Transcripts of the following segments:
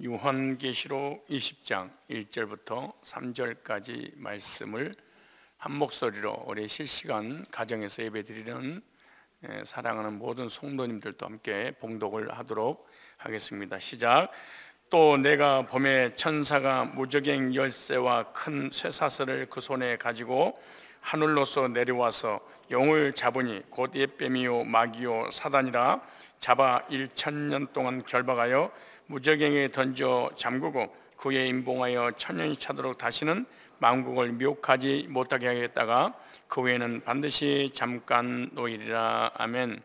요한계시록 20장 1절부터 3절까지 말씀을 한 목소리로 우리 실시간 가정에서 예배드리는 사랑하는 모든 성도님들도 함께 봉독을 하도록 하겠습니다. 시작. 또 내가 봄에 천사가 무저갱 열쇠와 큰 쇠사슬을 그 손에 가지고 하늘로서 내려와서 영을 잡으니 곧 옛뱀이요 마귀요 사단이라 잡아 1000년 동안 결박하여 무저갱에 던져 잠그고 그에 임봉하여 1000년이 차도록 다시는 만국을 미혹하지 못하게 하겠다가 그 후에는 반드시 잠깐 노일이라. 아멘.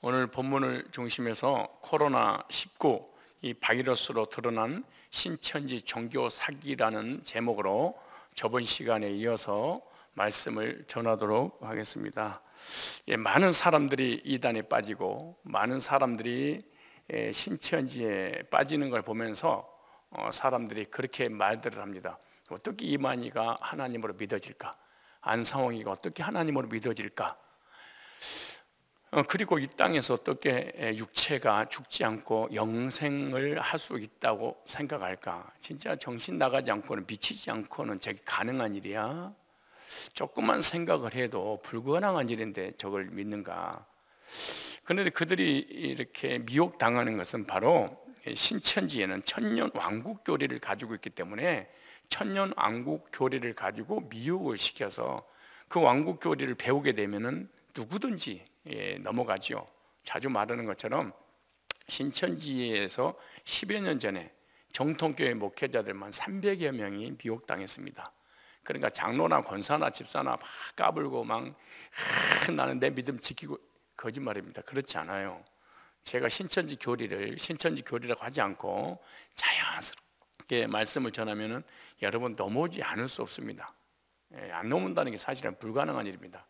오늘 본문을 중심해서 코로나19 이 바이러스로 드러난 신천지 종교 사기라는 제목으로 저번 시간에 이어서 말씀을 전하도록 하겠습니다. 많은 사람들이 이단에 빠지고 많은 사람들이 신천지에 빠지는 걸 보면서 사람들이 그렇게 말들을 합니다. 어떻게 이만희가 하나님으로 믿어질까? 안상홍이가 어떻게 하나님으로 믿어질까? 그리고 이 땅에서 어떻게 육체가 죽지 않고 영생을 할 수 있다고 생각할까? 진짜 정신 나가지 않고는 미치지 않고는 저게 가능한 일이야? 조금만 생각을 해도 불가능한 일인데 저걸 믿는가? 그런데 그들이 이렇게 미혹당하는 것은 바로 신천지에는 천년 왕국 교리를 가지고 있기 때문에 천년 왕국 교리를 가지고 미혹을 시켜서 그 왕국 교리를 배우게 되면은 누구든지 넘어가죠. 자주 말하는 것처럼 신천지에서 10여 년 전에 정통교회 목회자들만 300여 명이 미혹당했습니다. 그러니까 장로나 권사나 집사나 막 까불고 막 나는 내 믿음 지키고, 거짓말입니다. 그렇지 않아요. 제가 신천지 교리라고 하지 않고 자연스럽게 말씀을 전하면은 여러분 넘어오지 않을 수 없습니다. 안 넘는다는 게 사실은 불가능한 일입니다.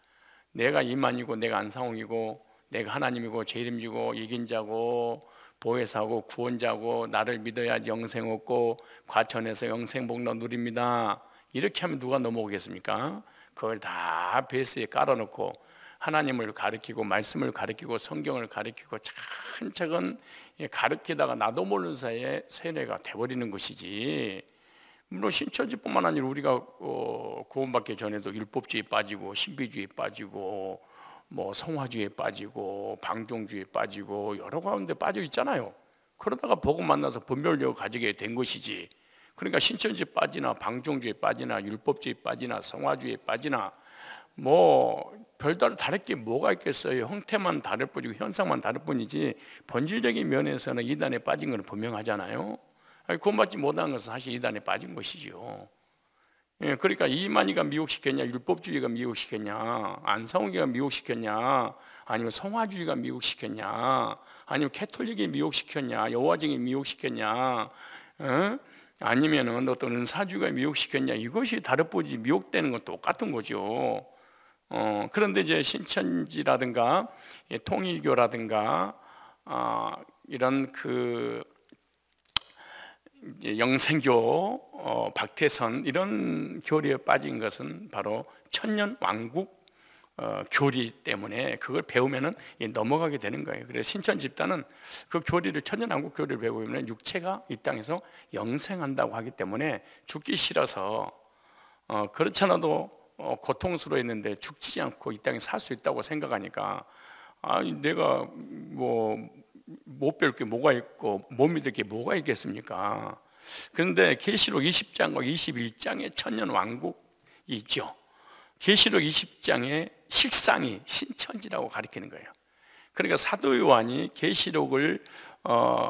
내가 이만이고 내가 안상홍이고 내가 하나님이고 제 이름 지고 이긴 자고 보혜사고 구원자고 나를 믿어야지 영생 얻고 과천에서 영생 복로 누립니다. 이렇게 하면 누가 넘어오겠습니까? 그걸 다 베이스에 깔아놓고 하나님을 가르치고 말씀을 가르치고 성경을 가르치고 차근차근 가르치다가 나도 모르는 사이에 세뇌가 돼버리는 것이지. 물론 신천지뿐만 아니라 우리가 구원받기 전에도 율법주의에 빠지고 신비주의에 빠지고 뭐 성화주의에 빠지고 방종주의에 빠지고 여러 가운데 빠져 있잖아요. 그러다가 복음 만나서 분별력을 가지게 된 것이지. 그러니까 신천지에 빠지나 방종주의에 빠지나 율법주의에 빠지나 성화주의에 빠지나 뭐 별다른 다를 게 뭐가 있겠어요. 형태만 다를 뿐이고 현상만 다를 뿐이지 본질적인 면에서는 이단에 빠진 건 분명하잖아요. 구원받지 못한 것은 사실 이단에 빠진 것이죠. 그러니까 이만희가 미혹시켰냐, 율법주의가 미혹시켰냐, 안상홍이가 미혹시켰냐, 아니면 성화주의가 미혹시켰냐, 아니면 캐톨릭이 미혹시켰냐, 여화정이 미혹시켰냐, 아니면은 어떤 은사주의가 미혹시켰냐, 이것이 다를 뿐이지 미혹되는 건 똑같은 거죠. 그런데 이제 신천지라든가 통일교라든가 이런 그 영생교, 박태선 이런 교리에 빠진 것은 바로 천년 왕국 교리 때문에 그걸 배우면은 넘어가게 되는 거예요. 그래서 신천 집단은 그 교리를 천년 왕국 교리를 배우면 육체가 이 땅에서 영생한다고 하기 때문에 죽기 싫어서 그렇잖아도 고통스러워했는데 죽지 않고 이 땅에 살 수 있다고 생각하니까 내가 뭐 못 배울 게 뭐가 있고 못 믿을 게 뭐가 있겠습니까? 그런데 계시록 20장과 21장에 천년 왕국이 있죠. 계시록 20장의 실상이 신천지라고 가리키는 거예요. 그러니까 사도 요한이 계시록을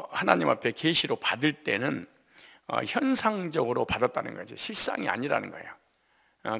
하나님 앞에 계시록 받을 때는 현상적으로 받았다는 거죠. 실상이 아니라는 거예요.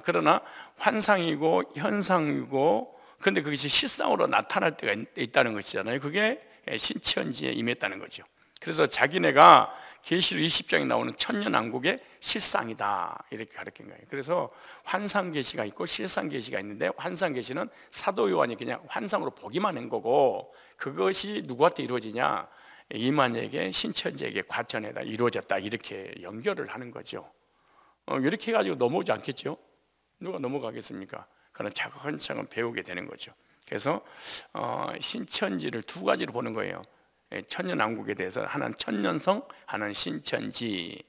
그러나 환상이고 현상이고 그런데 그것이 실상으로 나타날 때가 있다는 것이잖아요. 그게 신천지에 임했다는 거죠. 그래서 자기네가 계시록 20장에 나오는 천년왕국의 실상이다 이렇게 가르친 거예요. 그래서 환상계시가 있고 실상계시가 있는데 환상계시는 사도 요한이 그냥 환상으로 보기만 한 거고 그것이 누구한테 이루어지냐, 이만희에게 신천지에게 과천에다 이루어졌다 이렇게 연결을 하는 거죠. 이렇게 해가지고 넘어오지 않겠죠? 누가 넘어가겠습니까? 그러나 차근차근 배우게 되는 거죠. 그래서 신천지를 두 가지로 보는 거예요. 천년왕국에 대해서 하나는 천년성, 하나는 신천지.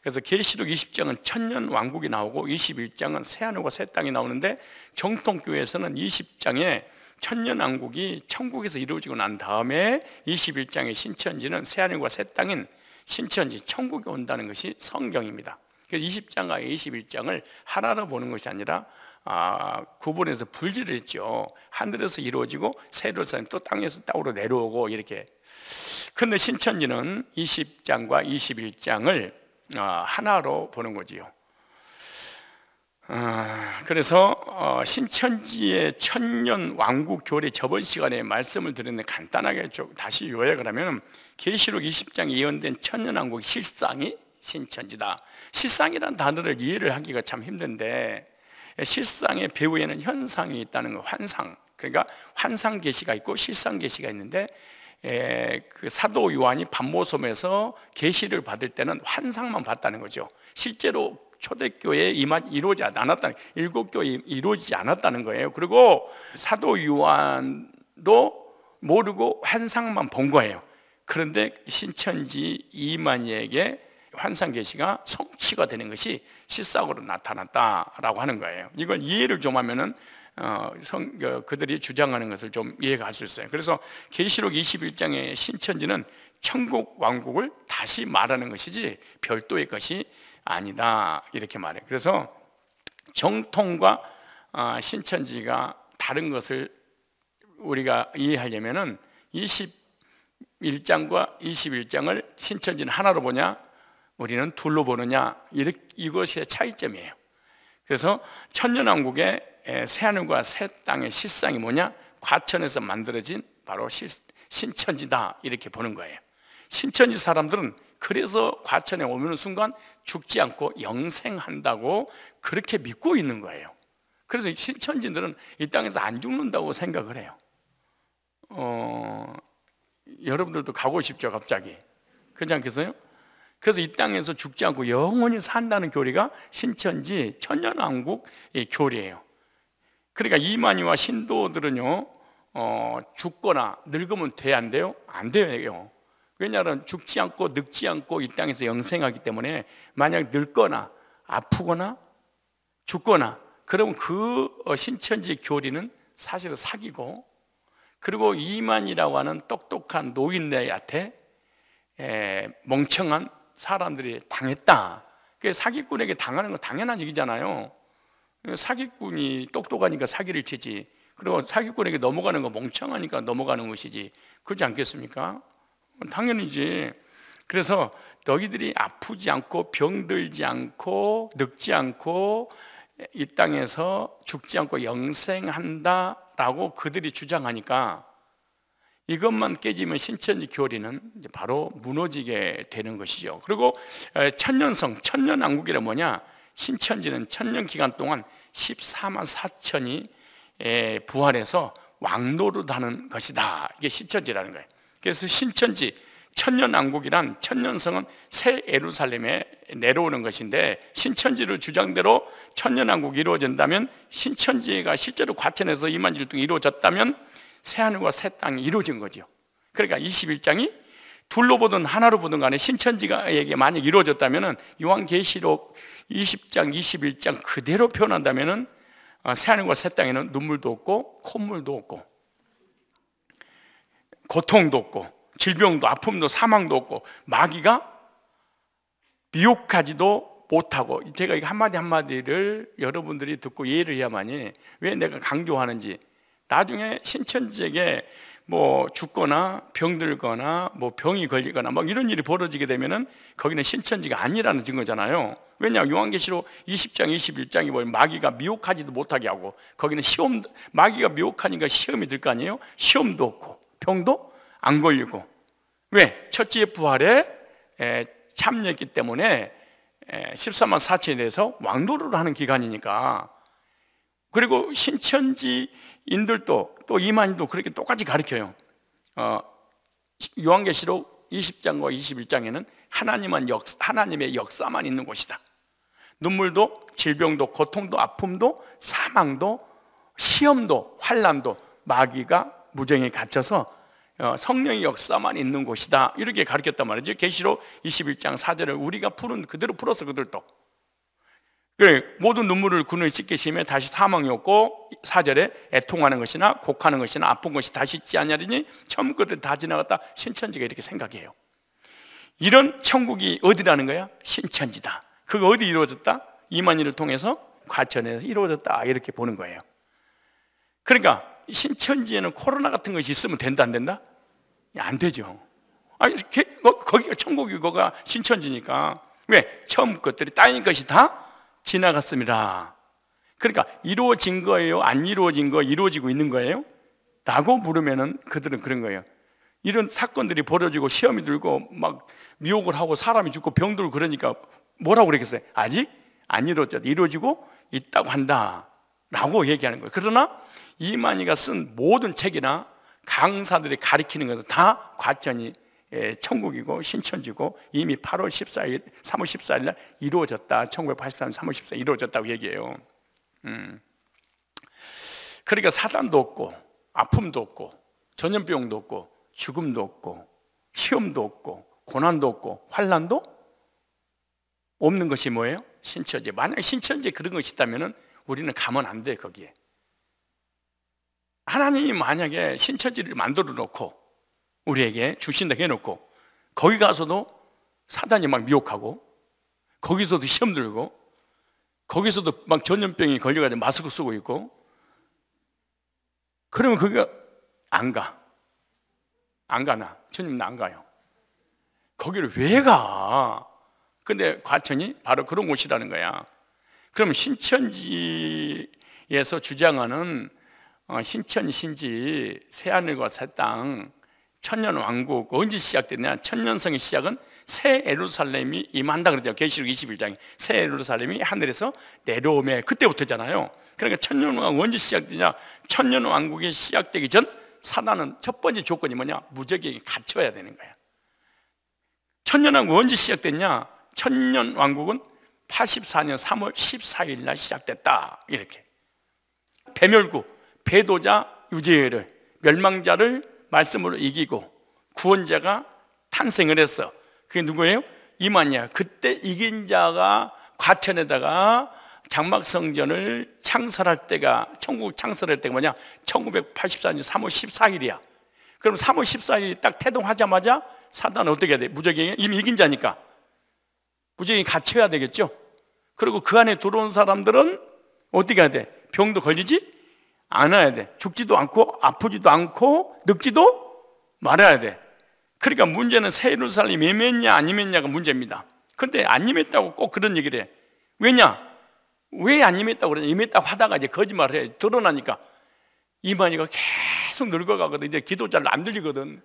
그래서 계시록 20장은 천년왕국이 나오고 21장은 새하늘과 새 땅이 나오는데, 정통교회에서는 20장에 천년왕국이 천국에서 이루어지고 난 다음에 21장의 신천지는 새하늘과 새 땅인 신천지, 천국에 온다는 것이 성경입니다. 그래서 20장과 21장을 하나로 보는 것이 아니라 구분해서 분리를 했죠. 하늘에서 이루어지고 새로서 또 땅에서 땅으로 내려오고 이렇게. 그런데 신천지는 20장과 21장을 하나로 보는 거지요. 그래서 신천지의 천년 왕국 교리, 저번 시간에 말씀을 드렸는데 간단하게 좀 다시 요약을 하면, 계시록 20장에 예언된 천년 왕국 실상이 신천지다. 실상이라는 단어를 이해를 하기가 참 힘든데, 실상의 배후에는 현상이 있다는 거, 환상. 그러니까 환상 계시가 있고 실상 계시가 있는데, 그 사도 요한이 반모섬에서 계시를 받을 때는 환상만 봤다는 거죠. 실제로 초대교회에 이루어지지 않았다는, 일곱 교회에 이루어지지 않았다는 거예요. 그리고 사도 요한도 모르고 환상만 본 거예요. 그런데 신천지 이만희에게 환상 계시가 성취가 되는 것이 실상으로 나타났다라고 하는 거예요. 이걸 이해를 좀 하면은 그들이 주장하는 것을 좀 이해가 할 수 있어요. 그래서 계시록 21장의 신천지는 천국 왕국을 다시 말하는 것이지 별도의 것이 아니다, 이렇게 말해요. 그래서 정통과 신천지가 다른 것을 우리가 이해하려면은 21장과 21장을 신천지는 하나로 보냐, 우리는 둘로 보느냐, 이것이 차이점이에요. 그래서 천년왕국의 새하늘과 새 땅의 실상이 뭐냐, 과천에서 만들어진 바로 신천지다, 이렇게 보는 거예요. 신천지 사람들은 그래서 과천에 오는 순간 죽지 않고 영생한다고 그렇게 믿고 있는 거예요. 그래서 신천지들은 이 땅에서 안 죽는다고 생각을 해요. 여러분들도 가고 싶죠, 갑자기. 그렇지 않겠어요? 그래서 이 땅에서 죽지 않고 영원히 산다는 교리가 신천지 천년왕국의 교리예요. 그러니까 이만희와 신도들은요, 죽거나 늙으면 돼, 안 돼요? 안 돼요. 왜냐하면 죽지 않고 늙지 않고 이 땅에서 영생하기 때문에, 만약 늙거나 아프거나 죽거나 그러면 그 신천지 교리는 사실은 사기고, 그리고 이만희라고 하는 똑똑한 노인네한테 멍청한 사람들이 당했다. 사기꾼에게 당하는 건 당연한 얘기잖아요. 사기꾼이 똑똑하니까 사기를 치지, 그리고 사기꾼에게 넘어가는 건 멍청하니까 넘어가는 것이지, 그렇지 않겠습니까? 당연히지. 그래서 너희들이 아프지 않고 병들지 않고 늙지 않고 이 땅에서 죽지 않고 영생한다라고 그들이 주장하니까, 이것만 깨지면 신천지 교리는 이제 바로 무너지게 되는 것이죠. 그리고 천년성, 천년왕국이란 뭐냐, 신천지는 천년 기간 동안 14만 4천이 부활해서 왕노릇하는 것이다, 이게 신천지라는 거예요. 그래서 신천지, 천년왕국이란, 천년성은 새 예루살렘에 내려오는 것인데, 신천지를 주장대로 천년왕국이 이루어진다면, 신천지가 실제로 과천에서 2만 1일 동안 이루어졌다면 새하늘과 새 땅이 이루어진 거죠. 그러니까 21장이 둘로 보든 하나로 보든 간에 신천지가에게 만약 이루어졌다면, 요한계시록 20장, 21장 그대로 표현한다면 새하늘과 새 땅에는 눈물도 없고 콧물도 없고 고통도 없고 질병도 아픔도 사망도 없고 마귀가 미혹하지도 못하고. 제가 이 한마디 한마디를 여러분들이 듣고 이해를 해야만이, 왜 내가 강조하는지, 나중에 신천지에게 뭐 죽거나 병들거나 뭐 병이 걸리거나 막 이런 일이 벌어지게 되면은 거기는 신천지가 아니라는 증거잖아요. 왜냐, 요한계시록 20장, 21장이 뭐 마귀가 미혹하지도 못하게 하고, 거기는 시험, 마귀가 미혹하니까 시험이 들 거 아니에요? 시험도 없고 병도 안 걸리고. 왜? 첫째의 부활에 참여했기 때문에 14만 4천에 대해서 왕노릇을 하는 기간이니까. 그리고 신천지인들도 또 이만희도 그렇게 똑같이 가르쳐요. 요한계시록 20장과 21장에는 하나님의 역사만 있는 곳이다. 눈물도 질병도 고통도 아픔도 사망도 시험도 환난도 마귀가 무정에 갇혀서 성령의 역사만 있는 곳이다, 이렇게 가르쳤단 말이죠. 계시록 21장 4절을 우리가 그대로 풀었어. 그들도 그래, 모든 눈물을 그누이 씻기시며 다시 사망이 없고 4절에 애통하는 것이나 곡하는 것이나 아픈 것이 다시 있지 않냐더니 처음 것들 다 지나갔다. 신천지가 이렇게 생각해요. 이런 천국이 어디라는 거야? 신천지다. 그거 어디 이루어졌다? 이만희를 통해서 과천에서 이루어졌다, 이렇게 보는 거예요. 그러니까 신천지에는 코로나 같은 것이 있으면 된다, 안 된다? 안 되죠. 아니, 거기가 천국이, 거가 신천지니까. 왜? 처음 것들이 따인 것이 다 지나갔습니다. 그러니까 이루어진 거예요? 안 이루어진 거, 이루어지고 있는 거예요? 라고 물으면은 그들은 그런 거예요. 이런 사건들이 벌어지고 시험이 들고 막 미혹을 하고 사람이 죽고 병들고 그러니까 뭐라고 그러겠어요? 아직 안 이루어졌다. 이루어지고 있다고 한다 라고 얘기하는 거예요. 그러나 이만희가 쓴 모든 책이나 강사들이 가르치는 것은 다 과천이 천국이고 신천지고 이미 3월 14일 날 이루어졌다. 1983년 3월 14일 이루어졌다고 얘기해요. 그러니까 사단도 없고 아픔도 없고 전염병도 없고 죽음도 없고 시험도 없고 고난도 없고 환난도 없는 것이 뭐예요? 신천지. 만약에 신천지에 그런 것이 있다면 우리는 가면 안 돼. 거기에 하나님이 만약에 신천지를 만들어 놓고 우리에게 주신다고 해놓고 거기 가서도 사단이 막 미혹하고 거기서도 시험 들고 거기서도 막 전염병이 걸려가지고 마스크 쓰고 있고, 그러면 거기가 안 가나? 주님은 안 가요. 거기를 왜 가? 근데 과천이 바로 그런 곳이라는 거야. 그러면 신천지에서 주장하는 신천, 신지, 새하늘과 새 땅, 천년왕국 언제 시작됐냐? 천년성의 시작은 새 예루살렘이 임한다 그러죠. 계시록 21장에 새 예루살렘이 하늘에서 내려오매, 그때부터잖아요. 그러니까 천년왕국 언제 시작되냐? 천년왕국이 시작되기 전 사단은 첫 번째 조건이 뭐냐? 무적에게 갇혀야 되는 거야. 천년왕국 언제 시작됐냐? 천년왕국은 84년 3월 14일 날 시작됐다, 이렇게. 배멸구, 배도자 유재열을, 멸망자를 말씀으로 이기고 구원자가 탄생을 했어. 그게 누구예요? 이만희야. 그때 이긴 자가 과천에다가 장막성전을 창설할 때가, 천국 창설할 때가 뭐냐? 1984년 3월 14일이야. 그럼 3월 14일 딱 태동하자마자 사단은 어떻게 해야 돼? 무적이 이미 이긴 자니까 무적이 갇혀야 되겠죠. 그리고 그 안에 들어온 사람들은 어떻게 해야 돼? 병도 걸리지 않아야 돼. 죽지도 않고 아프지도 않고 늙지도 말아야 돼. 그러니까 문제는 새 예루살렘이 임했냐 안 임했냐가 문제입니다. 그런데 안 임했다고 꼭 그런 얘기를 해. 왜냐? 왜 안 임했다고 그러냐? 임했다고 하다가 이제 거짓말을 해. 드러나니까 이만희가 계속 늙어가거든. 이제 기도 잘 안 들리거든.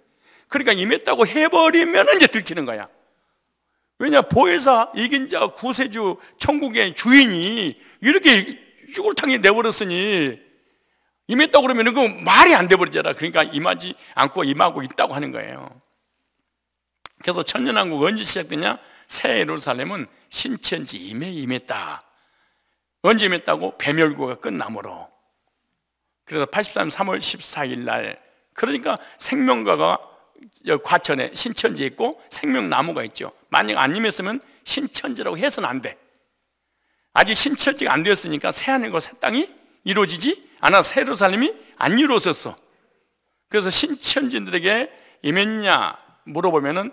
그러니까 임했다고 해버리면 이제 들키는 거야. 왜냐? 보혜사 이긴 자 구세주 천국의 주인이 이렇게 쭈글탕에 내버렸으니 임했다고 그러면 그 말이 안 돼버리잖아. 그러니까 임하지 않고 임하고 있다고 하는 거예요. 그래서 천년왕국 언제 시작되냐? 새 예루살렘은 신천지 임했다. 언제 임했다고? 배멸구가 끝나므로. 그래서 83년 3월 14일 날, 그러니까 생명가가 과천에 신천지에 있고 생명나무가 있죠. 만약 안 임했으면 신천지라고 해서는 안 돼. 아직 신천지가 안 되었으니까 새하늘과 새 땅이 이루어지지 않아. 새 예루살렘이 안 이루어졌어. 그래서 신천지들에게 임했냐 물어보면은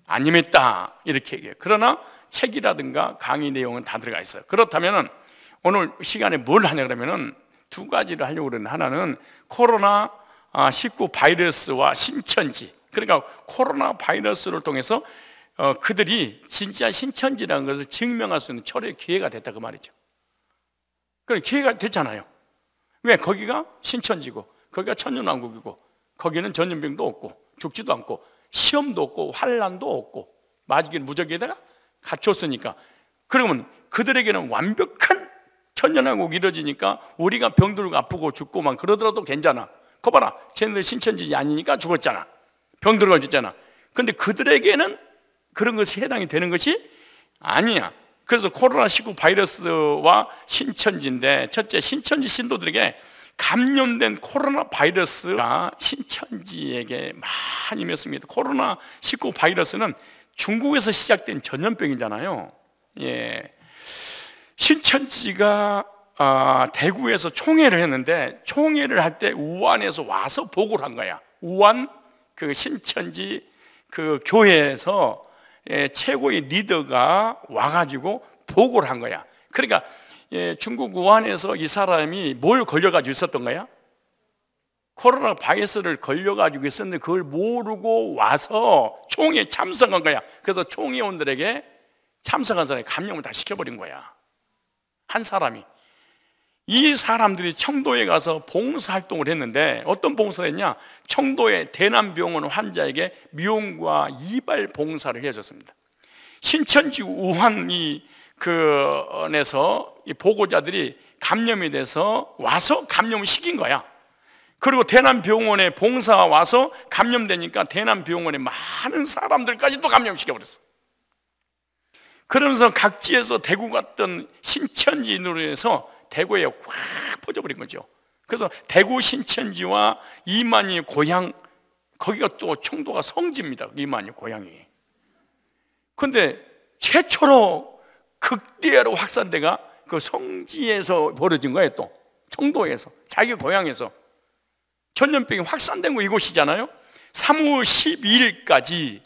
안 임했다, 이렇게 얘기해요. 그러나 책이라든가 강의 내용은 다 들어가 있어요. 그렇다면은 오늘 시간에 뭘 하냐 그러면은 두 가지를 하려고 그러는, 하나는 코로나 19 바이러스와 신천지. 그러니까 코로나 바이러스를 통해서 그들이 진짜 신천지라는 것을 증명할 수 있는 철의 기회가 됐다, 그 말이죠. 그래, 기회가 됐잖아요. 왜? 거기가 신천지고 거기가 천년왕국이고 거기는 전염병도 없고 죽지도 않고 시험도 없고 환난도 없고 마지막 무적에다가 갇혔으니까, 그러면 그들에게는 완벽한 천년왕국이 이루어지니까 우리가 병들고 아프고 죽고만 그러더라도 괜찮아. 거 봐라, 쟤네들 신천지 아니니까 죽었잖아, 병들어 걸렸잖아. 근데 그들에게는 그런 것이 해당이 되는 것이 아니야. 그래서 코로나19 바이러스와 신천지인데, 첫째, 신천지 신도들에게 감염된 코로나 바이러스가 신천지에게 많이 임했습니다. 코로나19 바이러스는 중국에서 시작된 전염병이잖아요. 예. 신천지가 대구에서 총회를 했는데, 총회를 할 때 우한에서 와서 보고를 한 거야. 우한 그 신천지 그 교회에서 최고의 리더가 와가지고 보고를 한 거야. 그러니까 중국 우한에서 이 사람이 뭘 걸려가지고 있었던 거야? 코로나 바이러스를 걸려가지고 있었는데 그걸 모르고 와서 총회에 참석한 거야. 그래서 총회원들에게 참석한 사람이 감염을 다 시켜버린 거야. 한 사람이. 이 사람들이 청도에 가서 봉사활동을 했는데, 어떤 봉사를 했냐? 청도의 대남병원 환자에게 미용과 이발 봉사를 해줬습니다. 신천지 우한이 안에서 이 보고자들이 감염이 돼서 와서 감염을 시킨 거야. 그리고 대남병원에 봉사가 와서 감염되니까 대남병원에 많은 사람들까지 또 감염시켜버렸어. 그러면서 각지에서 대구 갔던 신천지인으로 해서 대구에 확 퍼져버린 거죠. 그래서 대구 신천지와 이만희 고향, 거기가 또 청도가 성지입니다. 이만희 고향이. 그런데 최초로 극대화로 확산돼가 그 성지에서 벌어진 거예요. 또 청도에서, 자기 고향에서 전염병이 확산된 거 이곳이잖아요. 3월 12일까지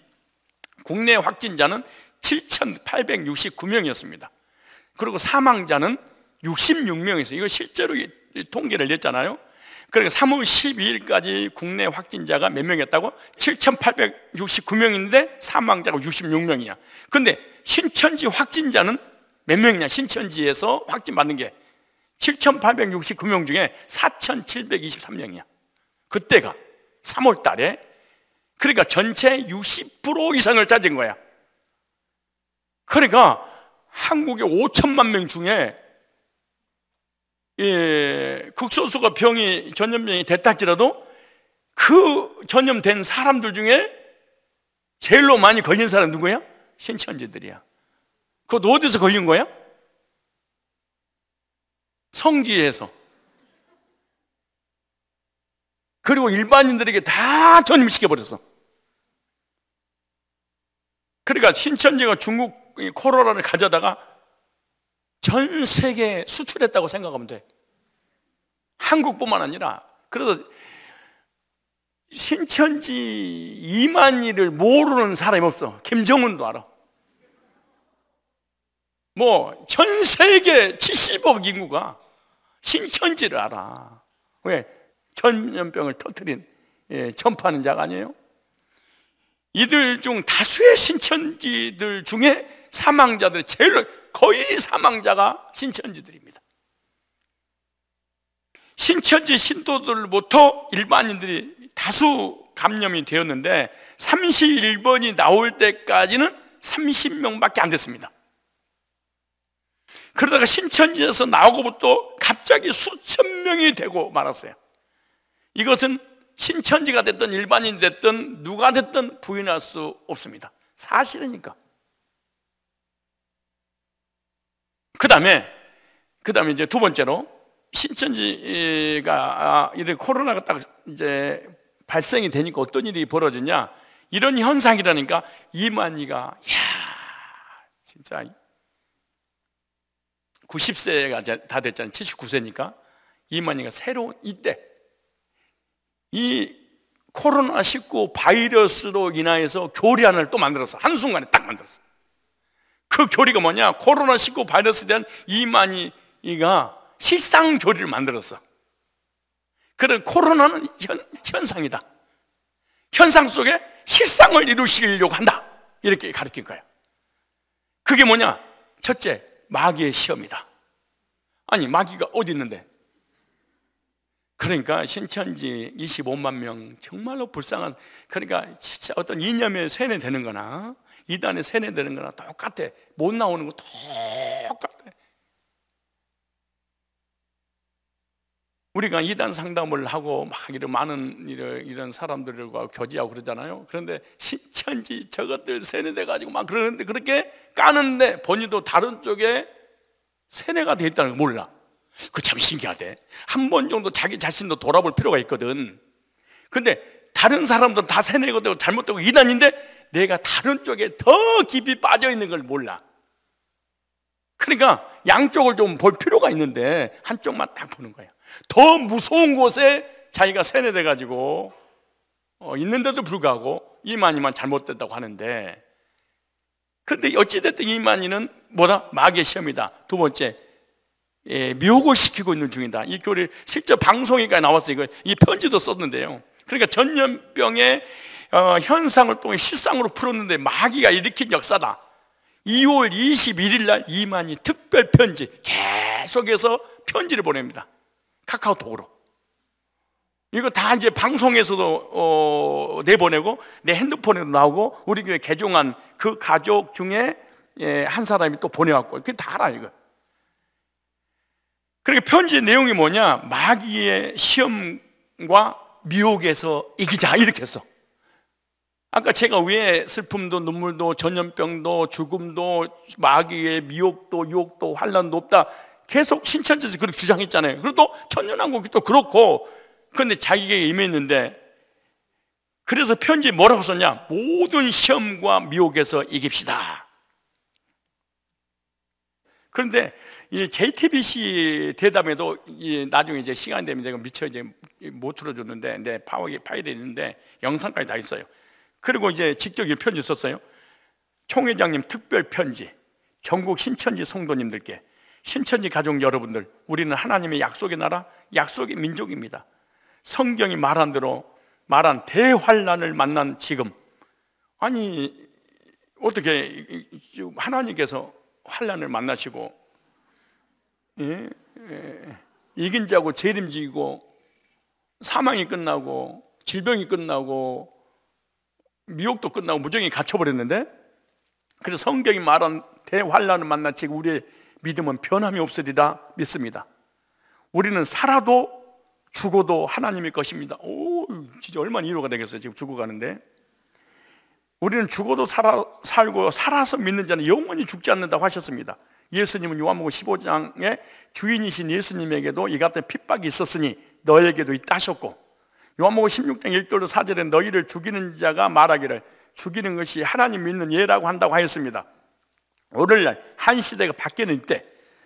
국내 확진자는 7,869명이었습니다. 그리고 사망자는 66명이었어요. 이거 실제로 통계를 냈잖아요. 그러니까 3월 12일까지 국내 확진자가 몇 명이었다고? 7,869명인데 사망자가 66명이야. 근데 신천지 확진자는 몇 명이냐? 신천지에서 확진받는 게 7,869명 중에 4,723명이야. 그때가 3월 달에. 그러니까 전체 60% 이상을 짜진 거야. 그러니까 한국의 5천만 명 중에 극소수가 전염병이 됐다 할지라도 그 전염된 사람들 중에 제일로 많이 걸린 사람 누구야? 신천지들이야. 그것도 어디서 걸린 거야? 성지에서. 그리고 일반인들에게 다 전염시켜버렸어. 그러니까 신천지가 중국 코로나를 가져다가 전 세계에 수출했다고 생각하면 돼. 한국뿐만 아니라. 그래서 신천지 이만희를 모르는 사람이 없어. 김정은도 알아. 뭐 전 세계 70억 인구가 신천지를 알아. 왜? 전염병을 터뜨린 전파하는 자가 아니에요? 이들 중 다수의 신천지들 중에 사망자들 거의 사망자가 신천지들입니다. 신천지 신도들부터 일반인들이 다수 감염이 되었는데 31번이 나올 때까지는 30명밖에 안 됐습니다. 그러다가 신천지에서 나오고부터 갑자기 수천 명이 되고 말았어요. 이것은 신천지가 됐든 일반인이 됐든 누가 됐든 부인할 수 없습니다. 사실이니까. 그 다음에 이제 두 번째로 신천지가 이렇게 코로나가 딱 이제 발생이 되니까 어떤 일이 벌어졌냐? 이런 현상이라니까 이만희가 진짜 90세가 다 됐잖아요. 79세니까 이만희가 새로운 이때 이 코로나19 바이러스로 인하여서 교리 하나를 또 만들었어. 한순간에 딱 만들었어. 그 교리가 뭐냐? 코로나19 바이러스에 대한 이만희가 실상 교리를 만들었어. 그래, 코로나는 현상이다. 현상 속에 실상을 이루시려고 한다. 이렇게 가르친 거야. 그게 뭐냐? 첫째, 마귀의 시험이다. 아니, 마귀가 어디 있는데? 그러니까 신천지 25만 명 정말로 불쌍한, 그러니까 진짜 어떤 이념에 세뇌되는 거나 이단에 세뇌되는 거나 똑같아. 못 나오는 거 똑같아. 우리가 이단 상담을 하고 막 이런 많은 이런 사람들과 교제하고 그러잖아요. 그런데 신천지 저것들 세뇌돼 가지고 막 그러는데, 그렇게 까는데 본인도 다른 쪽에 세뇌가 돼 있다는 걸 몰라. 그 참 신기하대. 한 번 정도 자기 자신도 돌아볼 필요가 있거든. 근데 다른 사람들은 다 세뇌가 되고 잘못되고 이단인데 내가 다른 쪽에 더 깊이 빠져 있는 걸 몰라. 그러니까 양쪽을 좀 볼 필요가 있는데 한쪽만 딱 보는 거야. 더 무서운 곳에 자기가 세뇌돼 가지고 있는데도 불구하고 이만희만 잘못됐다고 하는데, 그런데 어찌됐든 이만희는 뭐다? 마귀의 시험이다. 두 번째, 미혹을 시키고 있는 중이다. 이 교리 실제 방송에까지 나왔어요. 이 편지도 썼는데요. 그러니까 전염병의 현상을 통해 실상으로 풀었는데 마귀가 일으킨 역사다. 2월 21일 날 이만희 특별 편지 계속해서 편지를 보냅니다. 카카오톡으로. 이거 다 이제 방송에서도 내보내고 내 핸드폰에도 나오고 우리 교회 개종한 그 가족 중에 한 사람이 또 보내왔고, 그게 다 알아 이거. 그러니까 편지 내용이 뭐냐? 마귀의 시험과 미혹에서 이기자 이렇게 했어. 아까 제가 왜 슬픔도 눈물도 전염병도 죽음도 마귀의 미혹도 유혹도 환난도 없다 계속 신천지에서 그렇게 주장했잖아요. 그리고 또 천년왕국이 또 그렇고. 그런데 자기에게 임했는데, 그래서 편지에 뭐라고 썼냐? 모든 시험과 미혹에서 이깁시다. 그런데 이 JTBC 대담에도 나중에 이제 시간 되면 내가 미처 이제 못 틀어줬는데 내 파일이 있는데 영상까지 다 있어요. 그리고 이제 직접 이 편지 썼어요. 총회장님 특별 편지, 전국 신천지 성도님들께, 신천지 가족 여러분들, 우리는 하나님의 약속의 나라, 약속의 민족입니다. 성경이 말한 대로 말한 대환란을 만난 지금, 아니 어떻게 하나님께서 환란을 만나시고 이긴 자고 재림지고 사망이 끝나고 질병이 끝나고 미혹도 끝나고 무정이 갇혀버렸는데, 그래서 성경이 말한 대환란을 만난 지금 우리의 믿음은 변함이 없으리라 믿습니다. 우리는 살아도 죽어도 하나님의 것입니다. 오, 진짜 얼마나 위로가 되겠어요. 지금 죽어가는데 우리는 죽어도 살고 살아서 믿는 자는 영원히 죽지 않는다고 하셨습니다. 예수님은 요한복음 15장에 주인이신 예수님에게도 이 같은 핍박이 있었으니 너에게도 있다 하셨고, 요한복음 16장 1절로 4절에 너희를 죽이는 자가 말하기를 죽이는 것이 하나님 믿는 예라고 한다고 하였습니다. 오늘날 한 시대가 바뀌는 때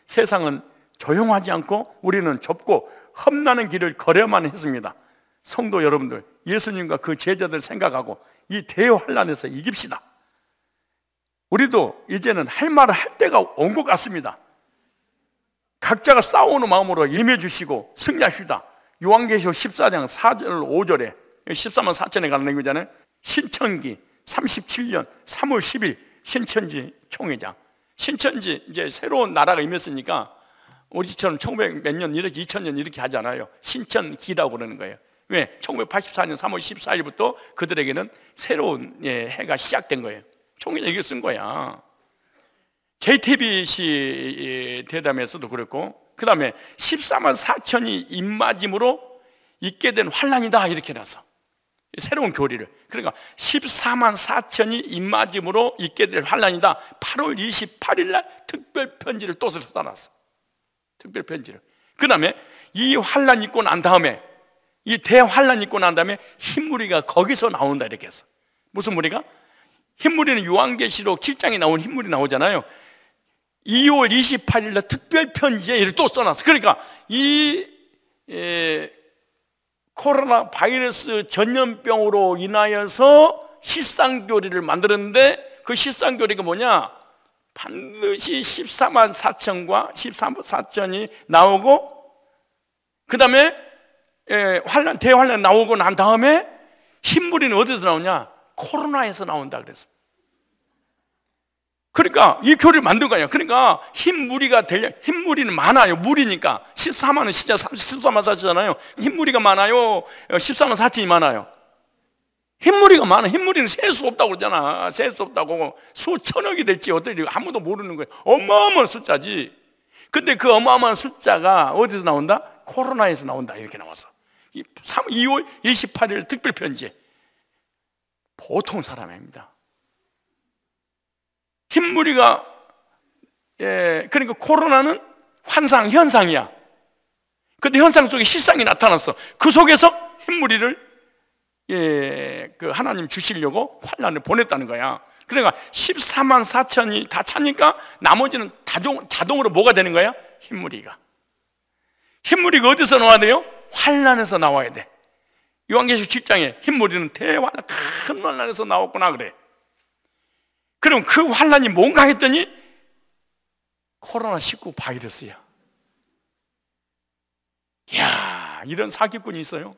세상은 조용하지 않고 우리는 좁고 험난한 길을 걸어야만 했습니다. 성도 여러분들, 예수님과 그 제자들 생각하고 이 대환란에서 이깁시다. 우리도 이제는 할 말을 할 때가 온 것 같습니다. 각자가 싸우는 마음으로 임해주시고 승리하시다. 요한계시록 14장 4절 5절에 14만 4천에 가는 얘기잖아요. 신천기 37년 3월 10일 신천지 총회장. 신천지 이제 새로운 나라가 임했으니까 우리처럼 1900 몇 년 이렇게 2000년 이렇게 하잖아요. 신천기라고 그러는 거예요. 왜? 1984년 3월 14일부터 그들에게는 새로운 해가 시작된 거예요. 총회장 이게 쓴 거야. JTBC 대담에서도 그랬고, 그 다음에 14만 4천이 입맞음으로 있게 된 환란이다 이렇게 해놨어. 새로운 교리를. 그러니까 14만 4천이 입맞음으로 있게 될 환란이다. 8월 28일 날 특별 편지를 또 써놨어. 특별 편지를. 그 다음에 이 환란 있고 난 다음에, 이 대환란 있고 난 다음에 흰무리가 거기서 나온다 이렇게 했어. 무슨 무리가? 흰무리는 요한계시록 7장에 나온 흰무리 나오잖아요. 2월 28일 날 특별 편지에 이를 또 써놨어. 그러니까 이 코로나 바이러스 전염병으로 인하여서 실상교리를 만들었는데, 그 실상교리가 뭐냐? 반드시 14만 4천과 14만 4천이 나오고, 그 다음에 대환란 나오고 난 다음에 흰무리는 어디서 나오냐? 코로나에서 나온다 그랬어. 그러니까 이 교리를 만든 거예요. 그러니까 흰무리가 흰무리는 많아요. 무리니까 14만은 진짜 14만 4천이잖아요. 흰무리가 많아요? 14만 4천이 많아요? 흰무리가 많아. 흰무리는 셀 수 없다고 그러잖아. 셀 수 없다고. 수천억이 될지 어떨지 아무도 모르는 거예요. 어마어마한 숫자지. 근데 그 어마어마한 숫자가 어디서 나온다? 코로나에서 나온다 이렇게 나왔어. 2월 28일 특별편지에. 보통 사람이 아닙니다. 흰무리가 그러니까 코로나는 환상, 현상이야. 근데 현상 속에 실상이 나타났어. 그 속에서 흰무리를 그 하나님 주시려고 환란을 보냈다는 거야. 그러니까 14만 4천이 다 차니까 나머지는 자동으로 뭐가 되는 거야? 흰무리가 어디서 나와야 돼요? 환란에서 나와야 돼. 요한계시록 7장에 흰무리는 대환란, 큰 환란에서 나왔구나 그래. 그럼 그 환란이 뭔가 했더니 코로나19 바이러스야. 이야, 이런 사기꾼이 있어요.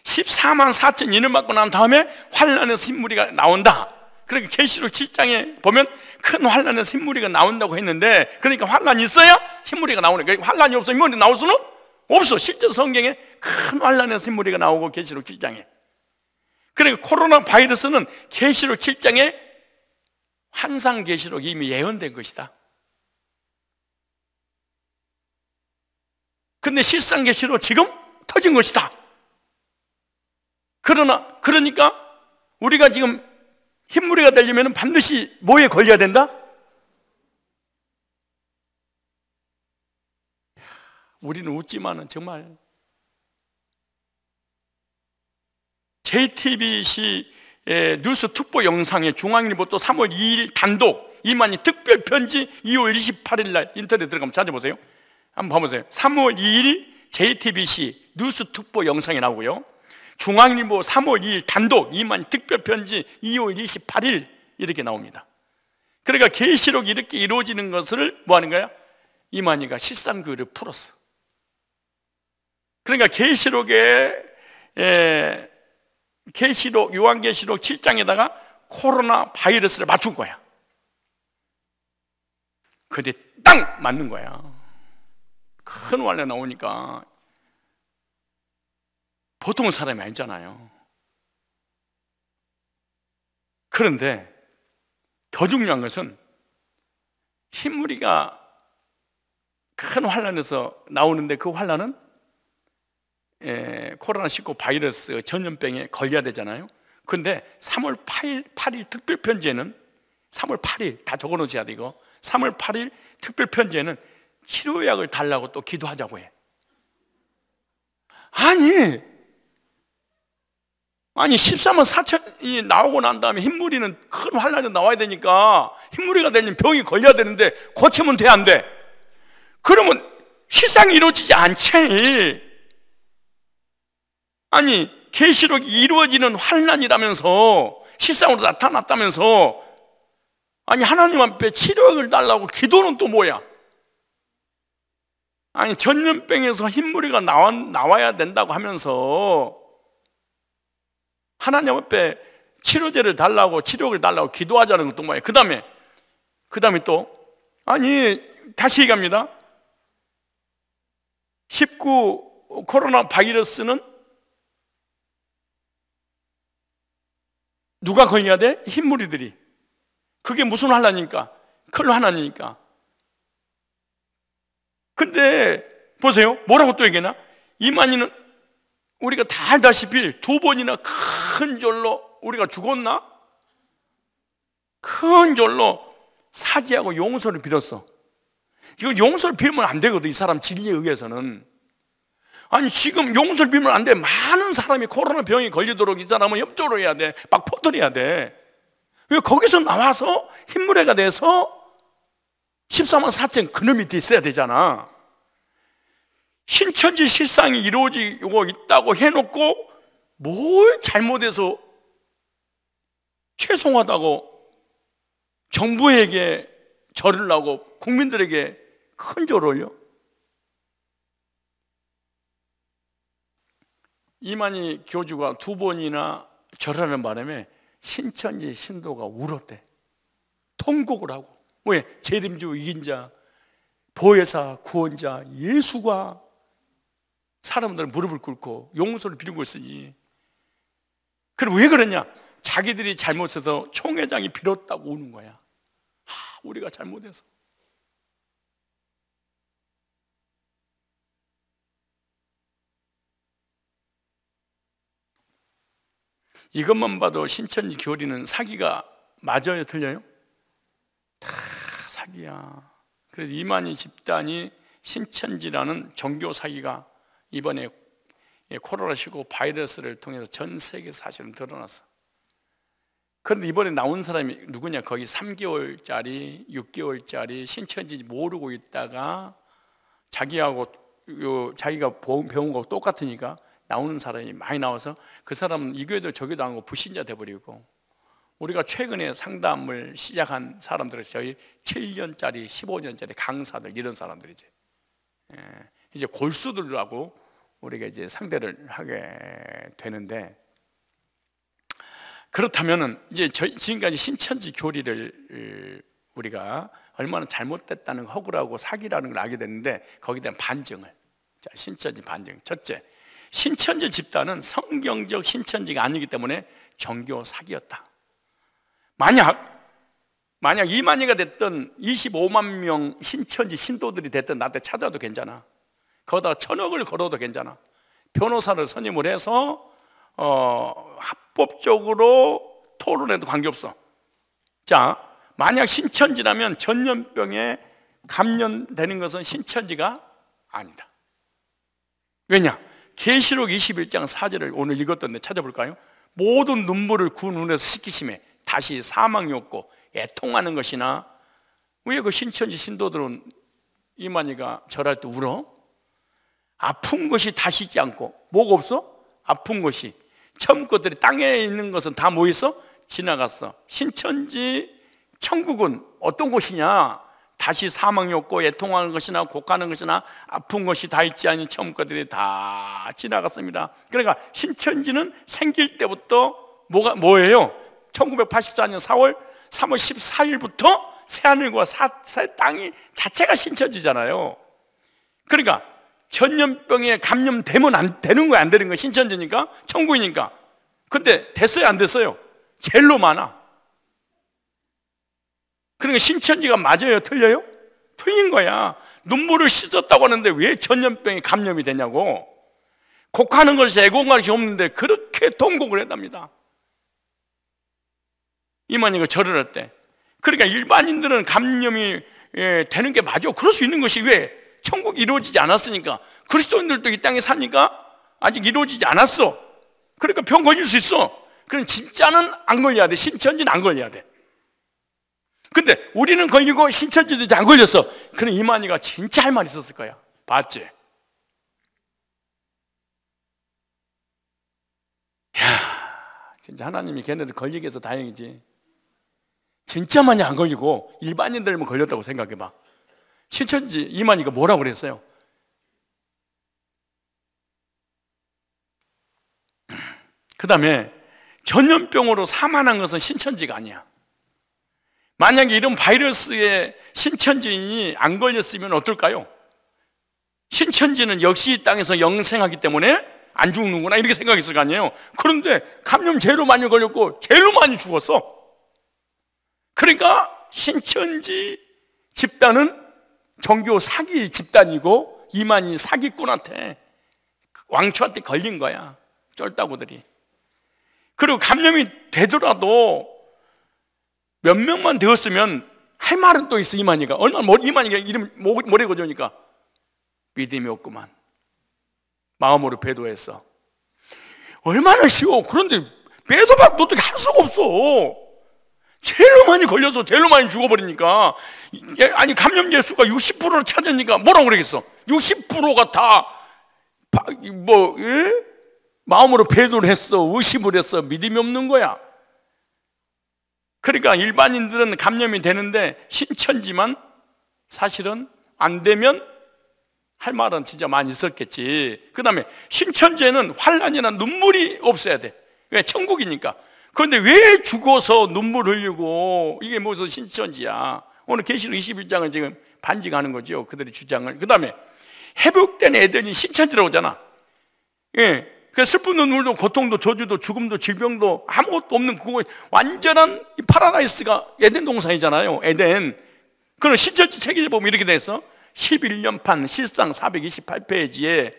14만 4천 인을 맞고 난 다음에 환란에서 흰무리가 나온다. 그러니까 계시록 7장에 보면 큰 환란에서 흰무리가 나온다고 했는데, 그러니까 환란이 있어야 흰무리가 나오는 거예요. 환란이 없어 흰무리 나올 수는 없어. 실제로 성경에 큰 환란에서 흰무리가 나오고 계시록 7장에. 그러니까 코로나 바이러스는 계시록 7장에 환상 계시록이 이미 예언된 것이다. 근데 실상 계시록 지금 터진 것이다. 그러니까 우리가 지금 흰무리가 되려면 반드시 뭐에 걸려야 된다? 우리는 웃지만은 정말 JTBC 뉴스 특보 영상에 중앙일보 또 3월 2일 단독 이만희 특별편지 2월 28일 날 인터넷 들어가면 찾아보세요. 한번 봐보세요. 3월 2일 JTBC 뉴스 특보 영상이 나오고요, 중앙일보 3월 2일 단독 이만희 특별편지 2월 28일 이렇게 나옵니다. 그러니까 계시록이 이렇게 이루어지는 것을 뭐 하는 거야? 이만희가 실상교회를 풀었어. 그러니까 요한계시록 7장에다가 코로나 바이러스를 맞춘 거야. 근데 딱 맞는 거야. 큰 환란 나오니까 보통 사람이 아니잖아요. 그런데 더 중요한 것은 흰무리가 큰 환란에서 나오는데 그 환란은 코로나19 바이러스 전염병에 걸려야 되잖아요. 그런데 3월 8일 특별편지에는 3월 8일 다 적어놓으셔야 돼. 이거 3월 8일 특별편지에는 치료약을 달라고 또 기도하자고 해. 아니 14만 4천이 나오고 난 다음에 흰무리는 큰 환란이 나와야 되니까 흰무리가 되면 병이 걸려야 되는데 고치면 돼, 안 돼? 그러면 실상이 이루어지지 않지. 아니 계시록이 이루어지는 환란이라면서 실상으로 나타났다면서, 아니 하나님 앞에 치료약을 달라고 기도는 또 뭐야? 아니 전염병에서 흰무리가 나와야 된다고 하면서 하나님 앞에 치료제를 달라고, 치료약을 달라고 기도하자는 것도 뭐예요? 그 다음에 또, 아니 다시 얘기합니다. 19 코로나 바이러스는 누가 걸려야 돼? 흰무리들이. 그게 무슨 환란이니까? 큰 환란이니까. 근데 보세요, 뭐라고 또 얘기하나? 이만희는 우리가 다 알다시피 2번이나 큰 졸로 우리가 죽었나? 큰 졸로 사죄하고 용서를 빌었어. 이거 용서를 빌면 안 되거든, 이 사람 진리에 의해서는. 아니 지금 용서를 빌면 안 돼. 많은 사람이 코로나 병이 걸리도록 이 사람은 협조를 해야 돼. 막 퍼뜨려야 돼. 왜 거기서 나와서 흰무리가 돼서 14만 4천 그놈 밑에 있어야 되잖아. 신천지 실상이 이루어지고 있다고 해놓고 뭘 잘못해서 죄송하다고 정부에게 절을 하고 국민들에게 큰 절을 올려? 이만희 교주가 2번이나 절하는 바람에 신천지 신도가 울었대. 통곡을 하고. 왜? 재림주 이긴 자, 보혜사, 구원자 예수가 사람들은 무릎을 꿇고 용서를 빌고 있으니. 그럼 왜 그러냐? 자기들이 잘못해서 총회장이 빌었다고 우는 거야. 우리가 잘못해서. 이것만 봐도 신천지 교리는 사기가 맞아요, 틀려요? 다 사기야. 그래서 이만희 집단이 신천지라는 종교 사기가 이번에 코로나19 바이러스를 통해서 전 세계 사실은 드러났어. 그런데 이번에 나온 사람이 누구냐? 거기 3개월짜리 6개월짜리 신천지 모르고 있다가 자기가 배운 거 똑같으니까 나오는 사람이 많이 나와서 그 사람은 이 교회도 저 교회도 안 하고 불신자 돼버리고, 우리가 최근에 상담을 시작한 사람들은 저희 7년짜리 15년짜리 강사들, 이런 사람들이지. 이제 골수들하고 우리가 이제 상대를 하게 되는데, 그렇다면은 이제 지금까지 신천지 교리를 우리가 얼마나 잘못됐다는, 허구라고 사기라는 걸 알게 됐는데, 거기에 대한 반증을, 자, 신천지 반증. 첫째, 신천지 집단은 성경적 신천지가 아니기 때문에 종교 사기였다. 만약 이만희가 됐던 25만 명 신천지 신도들이 됐던 나한테 찾아도 괜찮아. 거기다가 1,000억을 걸어도 괜찮아. 변호사를 선임을 해서 합법적으로 토론해도 관계없어. 자, 만약 신천지라면 전염병에 감염되는 것은 신천지가 아니다. 왜냐? 계시록 21장 4절을 오늘 읽었던데 찾아볼까요? 모든 눈물을 그 눈에서 씻기심에 다시 사망이 없고 애통하는 것이나. 왜 그 신천지 신도들은 이만희가 절할 때 울어? 아픈 것이 다시 있지 않고. 뭐가 없어? 아픈 것이. 처음 것들이 땅에 있는 것은 다 뭐 있어? 지나갔어. 신천지 천국은 어떤 곳이냐? 다시 사망이 없고 애통하는 것이나 곡하는 것이나 아픈 것이 다 있지 않은 처음 것들이 다 지나갔습니다. 그러니까 신천지는 생길 때부터 뭐예요? 1984년 3월 14일부터 새하늘과 새 땅이 자체가 신천지잖아요. 그러니까 전염병에 감염되면 안 되는 거야, 안 되는 거야? 신천지니까, 천국이니까. 근데 됐어요, 안 됐어요? 제일로 많아. 그러니까 신천지가 맞아요, 틀려요? 틀린 거야. 눈물을 씻었다고 하는데 왜 전염병에 감염이 되냐고. 곡하는 것이 애곡하는 것이 없는데 그렇게 통곡을 했답니다. 이만희가 절을 할 때. 그러니까 일반인들은 감염이 되는 게 맞아. 그럴 수 있는 것이, 왜? 천국이 이루어지지 않았으니까. 그리스도인들도 이 땅에 사니까 아직 이루어지지 않았어. 그러니까 병 걸릴 수 있어. 그럼 진짜는 안 걸려야 돼. 신천지는 안 걸려야 돼. 근데 우리는 걸리고 신천지도 안 걸렸어. 그럼 이만희가 진짜 할 말 있었을 거야. 봤지? 이야, 진짜 하나님이 걔네들 걸리게 해서 다행이지. 진짜 많이 안 걸리고 일반인들만 걸렸다고 생각해봐. 신천지 이만희가 뭐라고 그랬어요? 그 다음에 전염병으로 사망한 것은 신천지가 아니야. 만약에 이런 바이러스에 신천지인이 안 걸렸으면 어떨까요? 신천지는 역시 이 땅에서 영생하기 때문에 안 죽는구나, 이렇게 생각했을 거 아니에요. 그런데 감염 제일로 많이 걸렸고 제일로 많이 죽었어. 그러니까 신천지 집단은 종교 사기 집단이고 이만희 사기꾼한테, 왕초한테 걸린 거야, 쫄따구들이. 그리고 감염이 되더라도 몇 명만 되었으면 할 말은 또 있어. 이만희가 얼마나 이만희가 이름 모래 거저니까 믿음이 없구만. 마음으로 배도했어. 얼마나 쉬워. 그런데 배도밖에 어떻게 할 수가 없어. 제일로 많이 걸려서 제일로 많이 죽어버리니까. 아니, 감염자 수가 60%를 찾으니까 뭐라고 그러겠어? 60%가 다 마음으로 배도를 했어. 의심을 했어. 믿음이 없는 거야. 그러니까 일반인들은 감염이 되는데 신천지만 사실은 안 되면 할 말은 진짜 많이 있었겠지. 그 다음에 신천지에는 환난이나 눈물이 없어야 돼. 왜? 천국이니까. 그런데 왜 죽어서 눈물 흘리고, 이게 무슨 신천지야. 오늘 계시록 21장을 지금 반증하는 거죠, 그들의 주장을. 그 다음에 회복된 에덴이 신천지라고 하잖아. 예. 그 슬픈 눈물도 고통도 저주도 죽음도 질병도 아무것도 없는 그거 완전한 파라다이스가 에덴 동산이잖아요. 에덴. 그럼 신천지 책에 보면 이렇게 돼 있어. 11년판 실상 428페이지에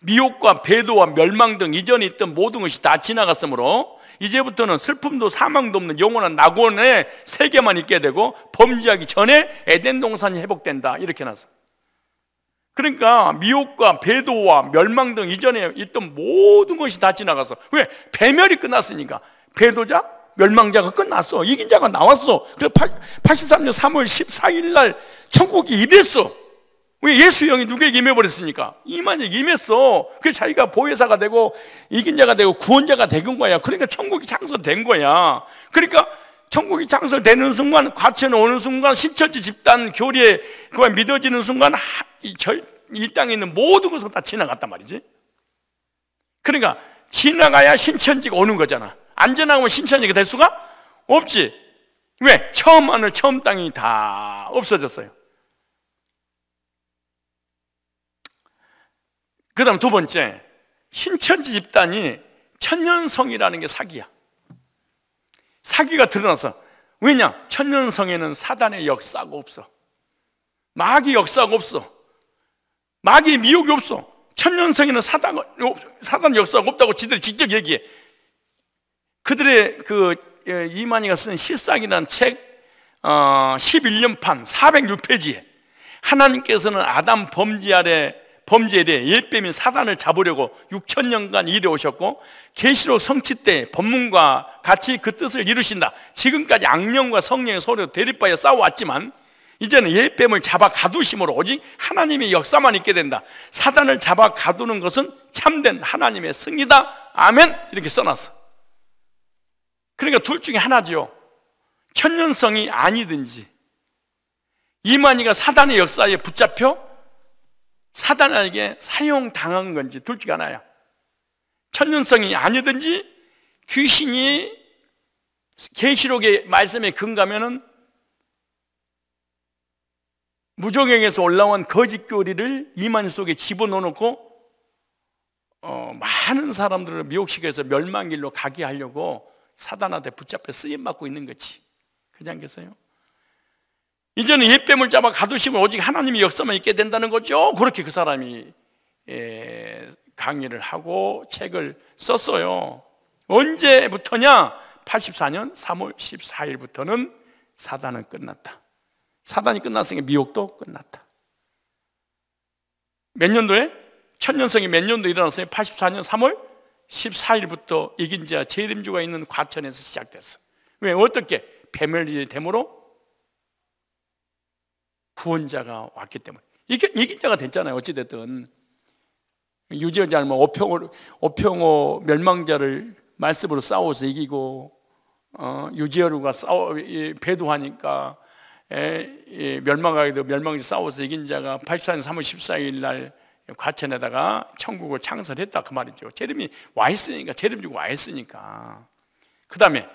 미혹과 배도와 멸망 등 이전에 있던 모든 것이 다 지나갔으므로 이제부터는 슬픔도 사망도 없는 영원한 낙원의 세계만 있게 되고 범죄하기 전에 에덴 동산이 회복된다, 이렇게 놨어. 그러니까 미혹과 배도와 멸망 등 이전에 있던 모든 것이 다 지나가서, 왜? 배멸이 끝났으니까. 배도자, 멸망자가 끝났어. 이긴 자가 나왔어. 그래서 83년 3월 14일 날 천국이 임했어. 왜? 예수 영이 누구에게 임해버렸습니까? 이만에게 임했어. 그래서 자기가 보혜사가 되고 이긴 자가 되고 구원자가 된 거야. 그러니까 천국이 창설된 거야. 그러니까 천국이 창설되는 순간, 과천에 오는 순간, 신천지 집단 교리에 그가 믿어지는 순간 이 땅에 있는 모든 것은 다 지나갔단 말이지. 그러니까 지나가야 신천지가 오는 거잖아. 안 지나가면 신천지가 될 수가 없지. 왜? 처음 하늘 처음 땅이 다 없어졌어요. 그 다음 두 번째, 신천지 집단이 천년성이라는 게 사기야. 사기가 드러나서. 왜냐? 천년성에는 사단의 역사가 없어. 마귀 역사가 없어. 마귀의 미혹이 없어. 천년성에는 사단 역사가 없다고 지들이 직접 얘기해. 그들의 이만희가 쓴 실상이라는 책 11년판 406페이지에 하나님께서는 아담 범죄에 대해 옛뱀인 사단을 잡으려고 6천년간 일해 오셨고, 계시록 성취 때 법문과 같이 그 뜻을 이루신다. 지금까지 악령과 성령의 서로 대립하여 싸워왔지만 이제는 옛뱀을 잡아 가두심으로 오직 하나님의 역사만 있게 된다. 사단을 잡아 가두는 것은 참된 하나님의 승리다. 아멘. 이렇게 써놨어. 그러니까 둘 중에 하나죠. 천년성이 아니든지 이만희가 사단의 역사에 붙잡혀 사단에게 사용당한 건지 둘 중에 하나야. 천년성이 아니든지 귀신이 계시록의 말씀에 근거하면은 무적행에서 올라온 거짓 교리를 이만희 속에 집어넣어놓고 많은 사람들을 미혹시켜서 멸망길로 가게 하려고 사단한테 붙잡혀 쓰임받고 있는 거지. 그렇지 않겠어요? 이제는 옛뱀을 잡아 가두시면 오직 하나님의 역사만 있게 된다는 거죠. 그렇게 그 사람이 강의를 하고 책을 썼어요. 언제부터냐? 84년 3월 14일부터는 사단은 끝났다. 사단이 끝났으니까 미혹도 끝났다. 몇 년도에? 천년성이 몇 년도에 일어났어요? 84년 3월 14일부터 이긴 자 재림주가 있는 과천에서 시작됐어. 왜? 어떻게? 배멸이 됨으로 구원자가 왔기 때문에. 이긴 자가 됐잖아요. 어찌됐든 유지하지 않으면 오평호 멸망자를 말씀으로 싸워서 이기고, 유지어루가 배도하니까 멸망하게도 멸망자 싸워서 이긴 자가 84년 3월 14일 날 과천에다가 천국을 창설했다 그 말이죠. 재림이 와 있으니까, 재림주가 와 있으니까. 그 다음에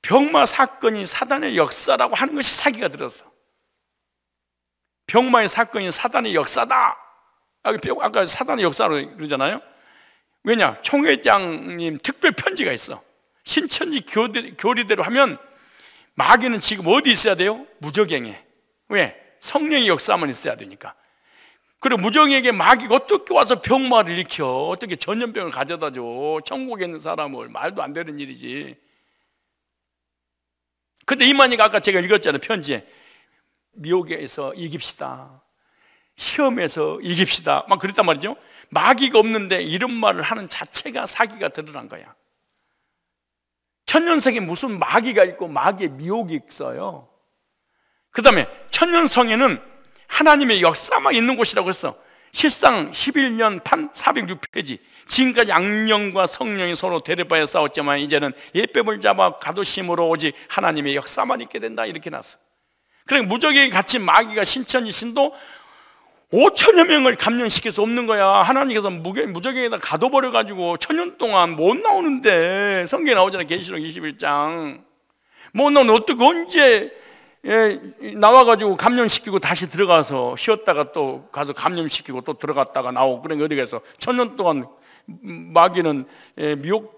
병마 사건이 사단의 역사라고 하는 것이 사기가 들었어. 병마의 사건이 사단의 역사다. 아까 사단의 역사로 그러잖아요. 왜냐? 총회장님 특별 편지가 있어. 신천지 교리대로 하면 마귀는 지금 어디 있어야 돼요? 무적행에. 왜? 성령의 역사만 있어야 되니까. 그리고 무적행에게 마귀가 어떻게 와서 병마를 일으켜? 어떻게 전염병을 가져다 줘? 천국에 있는 사람을. 말도 안 되는 일이지. 근데 이만희가 아까 제가 읽었잖아요. 편지에. 미혹에서 이깁시다. 시험에서 이깁시다. 막 그랬단 말이죠. 마귀가 없는데 이런 말을 하는 자체가 사기가 드러난 거야. 천년성에 무슨 마귀가 있고 마귀의 미혹이 있어요. 그 다음에 천년성에는 하나님의 역사만 있는 곳이라고 했어. 실상 11년 판 406페이지. 지금까지 악령과 성령이 서로 대립하여 싸웠지만 이제는 옛뱀을 잡아 가두심으로 오직 하나님의 역사만 있게 된다. 이렇게 났어. 그러니까 무적에 갇힌 마귀가 신천지 신도 5천여 명을 감염시킬 수 없는 거야. 하나님께서 무적에다 가둬버려가지고 천년 동안 못 나오는데. 성경에 나오잖아요. 계시록 21장. 못 나오는 어떻게 언제 나와가지고 감염시키고 다시 들어가서 쉬었다가 또 가서 감염시키고 또 들어갔다가 나오고. 그러니까 어디 가서 천년 동안 마귀는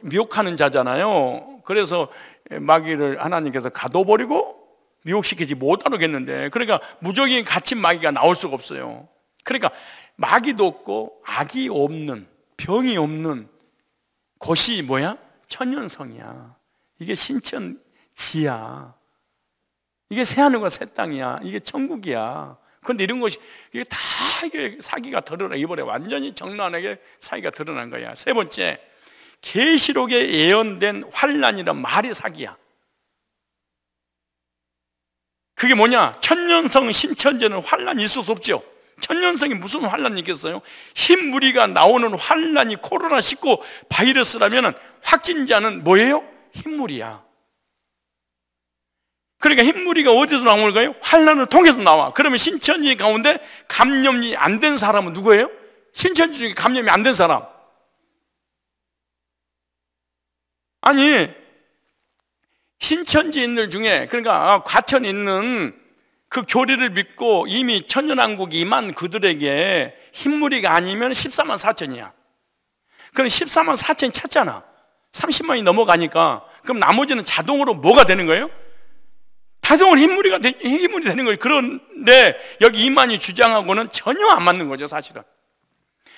미혹하는 자잖아요. 그래서 마귀를 하나님께서 가둬버리고 미혹시키지 못하겠는데, 그러니까 무적이 갇힌 마귀가 나올 수가 없어요. 그러니까 마귀도 없고 악이 없는, 병이 없는 곳이 뭐야? 천년성이야. 이게 신천지야. 이게 새하늘과 새 땅이야. 이게 천국이야. 근데 이런 것이 이게 다 이게 사기가 드러나 이번에 완전히 정난하게 사기가 드러난 거야. 세 번째, 계시록에 예언된 환난이란 말이 사기야. 그게 뭐냐? 천년성 신천지는 환난이 있을 수 없죠. 천년성이 무슨 환난이 있겠어요? 흰 무리가 나오는 환난이 코로나19 바이러스라면 확진자는 뭐예요? 흰무리야. 그러니까 흰무리가 어디서 나오는 거예요? 환난을 통해서 나와. 그러면 신천지 가운데 감염이 안 된 사람은 누구예요? 신천지 중에 감염이 안 된 사람. 아니, 신천지인들 중에, 그러니까 과천에 있는 그 교리를 믿고 이미 천년왕국이 임한 그들에게 흰무리가 아니면 14만 4천이야. 그럼 14만 4천이 찼잖아. 30만이 넘어가니까. 그럼 나머지는 자동으로 뭐가 되는 거예요? 자동으로 흰물이 되는 거예요. 그런데 여기 이만희 주장하고는 전혀 안 맞는 거죠, 사실은.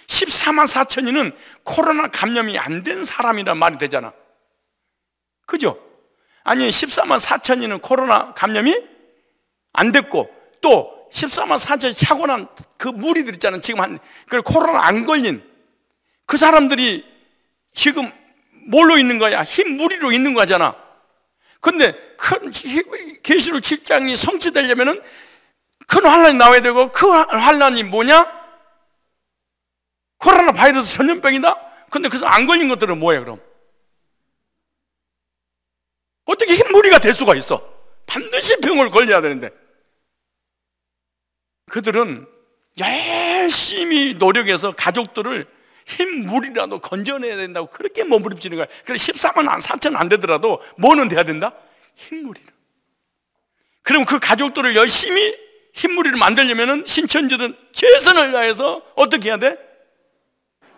14만 4천이는 코로나 감염이 안 된 사람이란 말이 되잖아. 그죠? 아니, 14만 4천이는 코로나 감염이 안 됐고, 또 14만 4천이 차고 난 그 무리들 있잖아. 지금 그 코로나 안 걸린 그 사람들이 지금 뭘로 있는 거야? 흰 무리로 있는 거잖아. 근데 큰 계시록 7장이 성취되려면은 큰 환란이 나와야 되고, 그 환란이 뭐냐? 코로나 바이러스 전염병이다? 근데 그래서 안 걸린 것들은 뭐예요, 그럼? 어떻게 흰무리가 될 수가 있어? 반드시 병을 걸려야 되는데. 그들은 열심히 노력해서 가족들을 흰물이라도 건져내야 된다고 그렇게 몸부림치는 거야. 그래서 14만 4천 안 되더라도 뭐는 돼야 된다? 흰물이는. 그럼 그 가족들을 열심히 흰무리를 만들려면 신천지는 최선을 다해서 어떻게 해야 돼?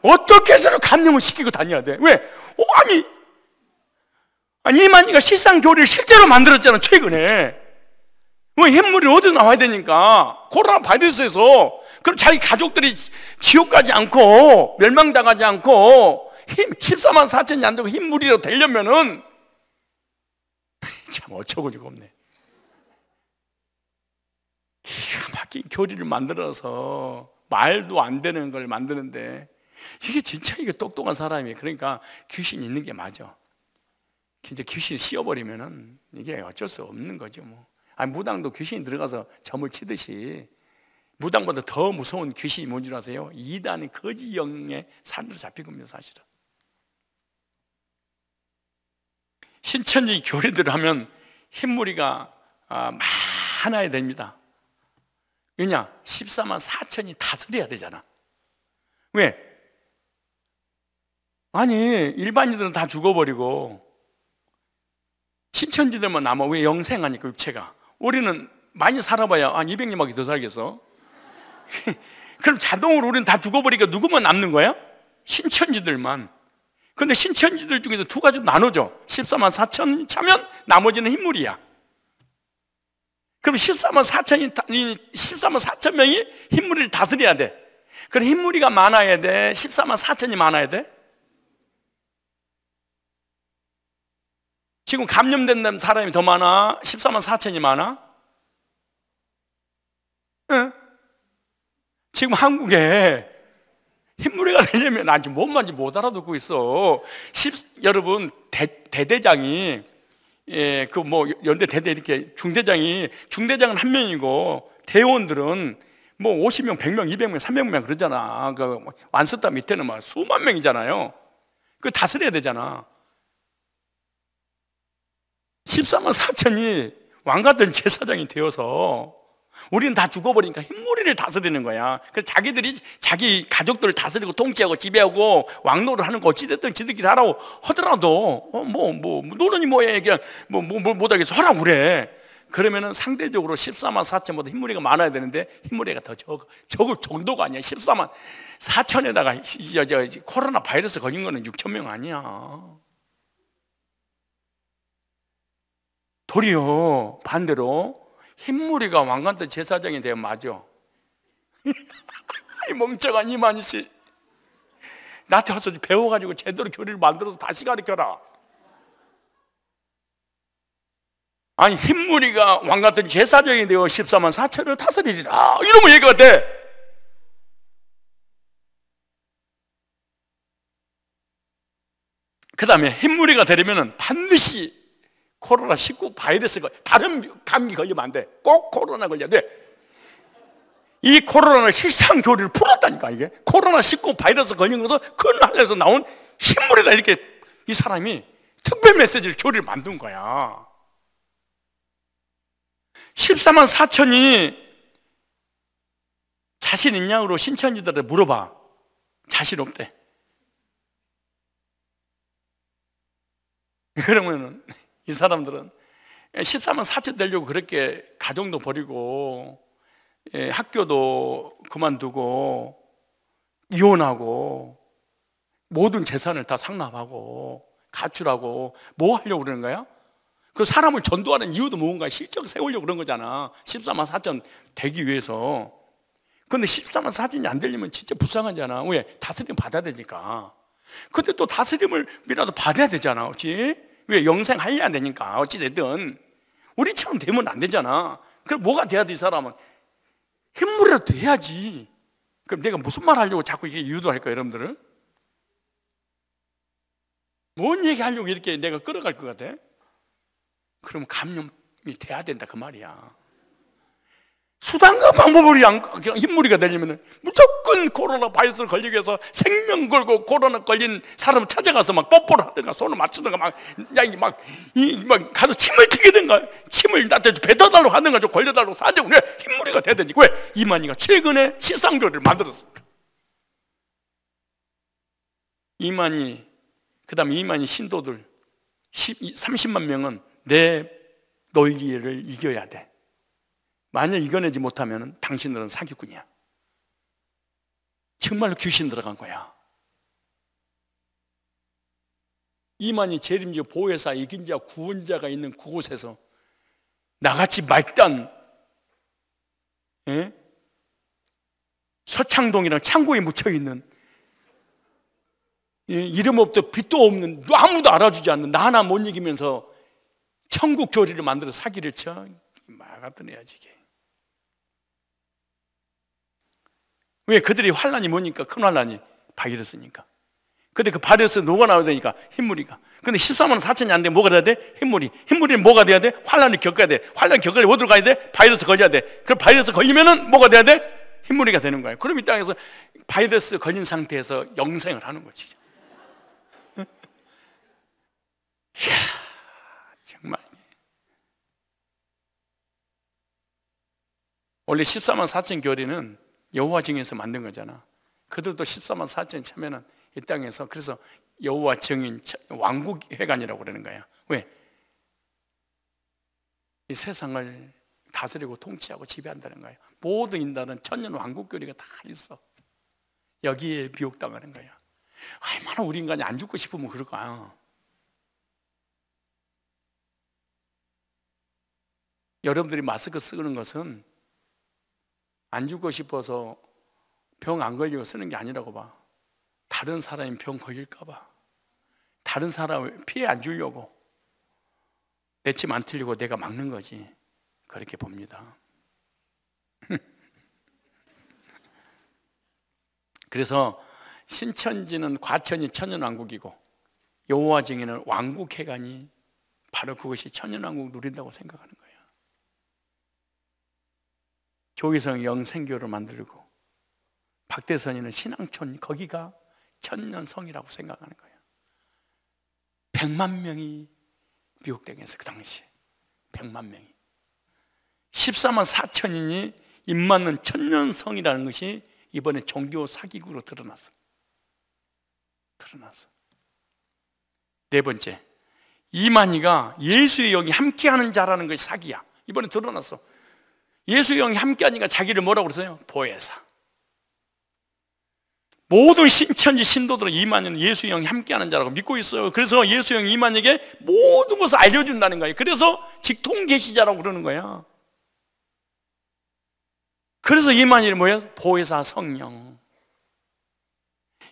어떻게 해서는 감염을 시키고 다녀야 돼. 왜? 아니 이만희가 실상교리를 실제로 만들었잖아, 최근에. 왜? 흰물이 어디서 나와야 되니까. 코로나 바이러스에서. 그럼 자기 가족들이 지옥 가지 않고 멸망당하지 않고 14만 4천이 안 되고 흰물이라도 되려면은 참 어처구니가 없네. 기가 막힌 교리를 만들어서 말도 안 되는 걸 만드는데, 이게 진짜 이게 똑똑한 사람이에요. 그러니까 귀신이 있는 게 맞아. 진짜 귀신이 씌워버리면은 이게 어쩔 수 없는 거죠, 뭐. 아니, 무당도 귀신이 들어가서 점을 치듯이 무당보다 더 무서운 귀신이 뭔 줄 아세요? 이단의 거지 영의 살로 잡힌 겁니다, 사실은. 신천지 교리대로 하면 흰무리가 많아야 됩니다. 왜냐? 14만 4천이 다스려야 되잖아. 왜? 아니, 일반인들은 다 죽어버리고 신천지들만 남아. 왜? 영생하니까, 육체가. 우리는 많이 살아봐야 한 200년밖에 더 살겠어. 그럼 자동으로 우리는 다 죽어버리니까 누구만 남는 거야? 신천지들만. 근데 신천지들 중에도 두 가지로 나누죠. 14만 4천 차면 나머지는 흰물이야. 그럼 14만 4천 명이 흰무리를 다스려야 돼. 그럼 흰무리가 많아야 돼? 14만 4천이 많아야 돼? 지금 감염된 사람이 더 많아? 14만 4천이 많아? 응? 지금 한국에 흰무리가 되려면 난 지금 뭔 말인지 못 알아듣고 있어. 여러분, 대대장이, 그 뭐 연대 대대 이렇게 중대장은 한 명이고 대원들은 뭐 50명, 100명, 200명, 300명 그러잖아. 그 완스타 밑에는 막 수만 명이잖아요. 그 다스려야 되잖아. 14만 4천이 왕같은 제사장이 되어서 우리는 다 죽어버리니까 흰무리를 다스리는 거야. 그래서 자기들이 자기 가족들을 다스리고 통치하고 지배하고 왕노를 하는 거 어찌됐든 지들끼리 하라고 하더라도 노는이 뭐야, 그냥 못하겠어 하라고 그래. 그러면은 상대적으로 14만 4천보다 흰무리가 많아야 되는데 흰무리가 더 적을 정도가 아니야. 14만 4천에다가 코로나 바이러스 걸린 거는 6천 명 아니야. 도리어 반대로 흰무리가 왕관대 제사장이 되면 맞아. 이 멍청한 이만희 씨, 나한테 와서 배워가지고 제대로 교리를 만들어서 다시 가르쳐라. 아니 흰무리가 왕 같은 제사장이 되어 14만 4천을 다스리리라 이러면 얘기가 돼. 그 다음에 흰무리가 되려면 반드시 코로나19 바이러스가 다른 감기 걸리면 안 돼. 꼭 코로나 걸려야 돼. 이 코로나는 실상조리를 풀었다니까. 이게 코로나19 바이러스 걸린 것은 큰 하늘에서 나온 흰물이다. 이렇게 이 사람이 특별 메시지를 교리를 만든 거야. 14만 4천이 자신 있냐고 신천지들한테 물어봐. 자신 없대. 그러면 이 사람들은 14만 4천 되려고 그렇게 가정도 버리고 학교도 그만두고 이혼하고 모든 재산을 다 상납하고 가출하고 뭐 하려고 그러는 거야? 그 사람을 전도하는 이유도 뭔가 실적 세우려고 그런 거잖아. 14만 4천 되기 위해서. 근데 14만 4천이 안 되려면 진짜 불쌍하잖아. 왜? 다스림 받아야 되니까. 근데 또 다스림을이라도 받아야 되잖아. 그렇지? 왜? 영생 하려야 되니까. 어찌됐든 우리처럼 되면 안 되잖아. 그럼 뭐가 돼야 돼? 이 사람은 흰물이라도 돼야지. 그럼 내가 무슨 말 하려고 자꾸 이렇게 유도할까? 여러분들은 뭔 얘기 하려고 이렇게 내가 끌어갈 것 같아? 그럼 감염이 돼야 된다 그 말이야. 수단과 방법으로 흰무리가 되려면 무조건 코로나 바이러스를 걸리기 위해서 생명 걸고 코로나 걸린 사람 찾아가서 막 뽀뽀를 하든가 손을 맞추든가 막 가서 침을 튀기든가 침을 나한테 뱉어달라고 하든가 좀 걸려달라고 사정을 왜 흰무리가 돼야 되지? 왜? 이만희가 최근에 실상조리를 만들었으니까. 이만희, 그 다음에 이만희 신도들 30만 명은 내 논리를 이겨야 돼. 만약 이겨내지 못하면 당신들은 사기꾼이야. 정말로 귀신 들어간 거야. 이만희 재림지 보혜사 이긴 자 구원자가 있는 그곳에서 나같이 말단 서창동이랑 창고에 묻혀있는 이름 없도 빛도 없는 아무도 알아주지 않는 나 하나 못 이기면서 천국 교리를 만들어 사기를 쳐. 말 같은 애야 이게. 왜? 그들이 환란이 뭐니까? 큰 환란이 바이러스니까. 근데 그 바이러스 누가 나와야 되니까? 흰무리가. 근데 14만 4천이 안 되면 뭐가 돼야 돼? 흰무리. 흰무리는 뭐가 돼야 돼? 환란을 겪어야 돼. 환란 겪으려면 어디로 가야 돼? 바이러스 걸려야 돼. 그럼 바이러스 걸리면은 뭐가 돼야 돼? 흰무리가 되는 거예요. 그럼 이 땅에서 바이러스 걸린 상태에서 영생을 하는 거지. 이야, 정말. 원래 14만 4천 교리는 여호와 증인에서 만든 거잖아. 그들도 14만 4천 참여는 이 땅에서. 그래서 여호와 증인 왕국회관이라고 그러는 거야. 왜? 이 세상을 다스리고 통치하고 지배한다는 거예요. 모든 인간은 천년 왕국교리가 다 있어. 여기에 비옥당하는 거야. 얼마나 우리 인간이 안 죽고 싶으면 그럴까? 여러분들이 마스크 쓰는 것은 안 죽고 싶어서 병 안 걸리고 쓰는 게 아니라고 봐. 다른 사람이 병 걸릴까 봐. 다른 사람을 피해 안 주려고. 내 침 안 틀리고 내가 막는 거지. 그렇게 봅니다. 그래서 신천지는 과천이 천년왕국이고 여호와 증인은 왕국회관이 바로 그것이 천년왕국 누린다고 생각하는 거예요. 조기성이 영생교를 만들고 박대선이는 신앙촌 거기가 천년성이라고 생각하는 거예요. 100만 명이 미국 땅에서 그 당시에 100만 명이 14만 4천인이 입맞는 천년성이라는 것이 이번에 종교 사기극으로 드러났어. 네 번째, 이만희가 예수의 영이 함께하는 자라는 것이 사기야. 이번에 드러났어. 예수의 영이 함께하니까 자기를 뭐라고 그랬어요? 보혜사. 모든 신천지 신도들은 이만희는 예수의 영이 함께하는 자라고 믿고 있어요. 그래서 예수의 영이 이만희에게 모든 것을 알려준다는 거예요. 그래서 직통계시자라고 그러는 거야. 그래서 이만희는 뭐예요? 보혜사 성령.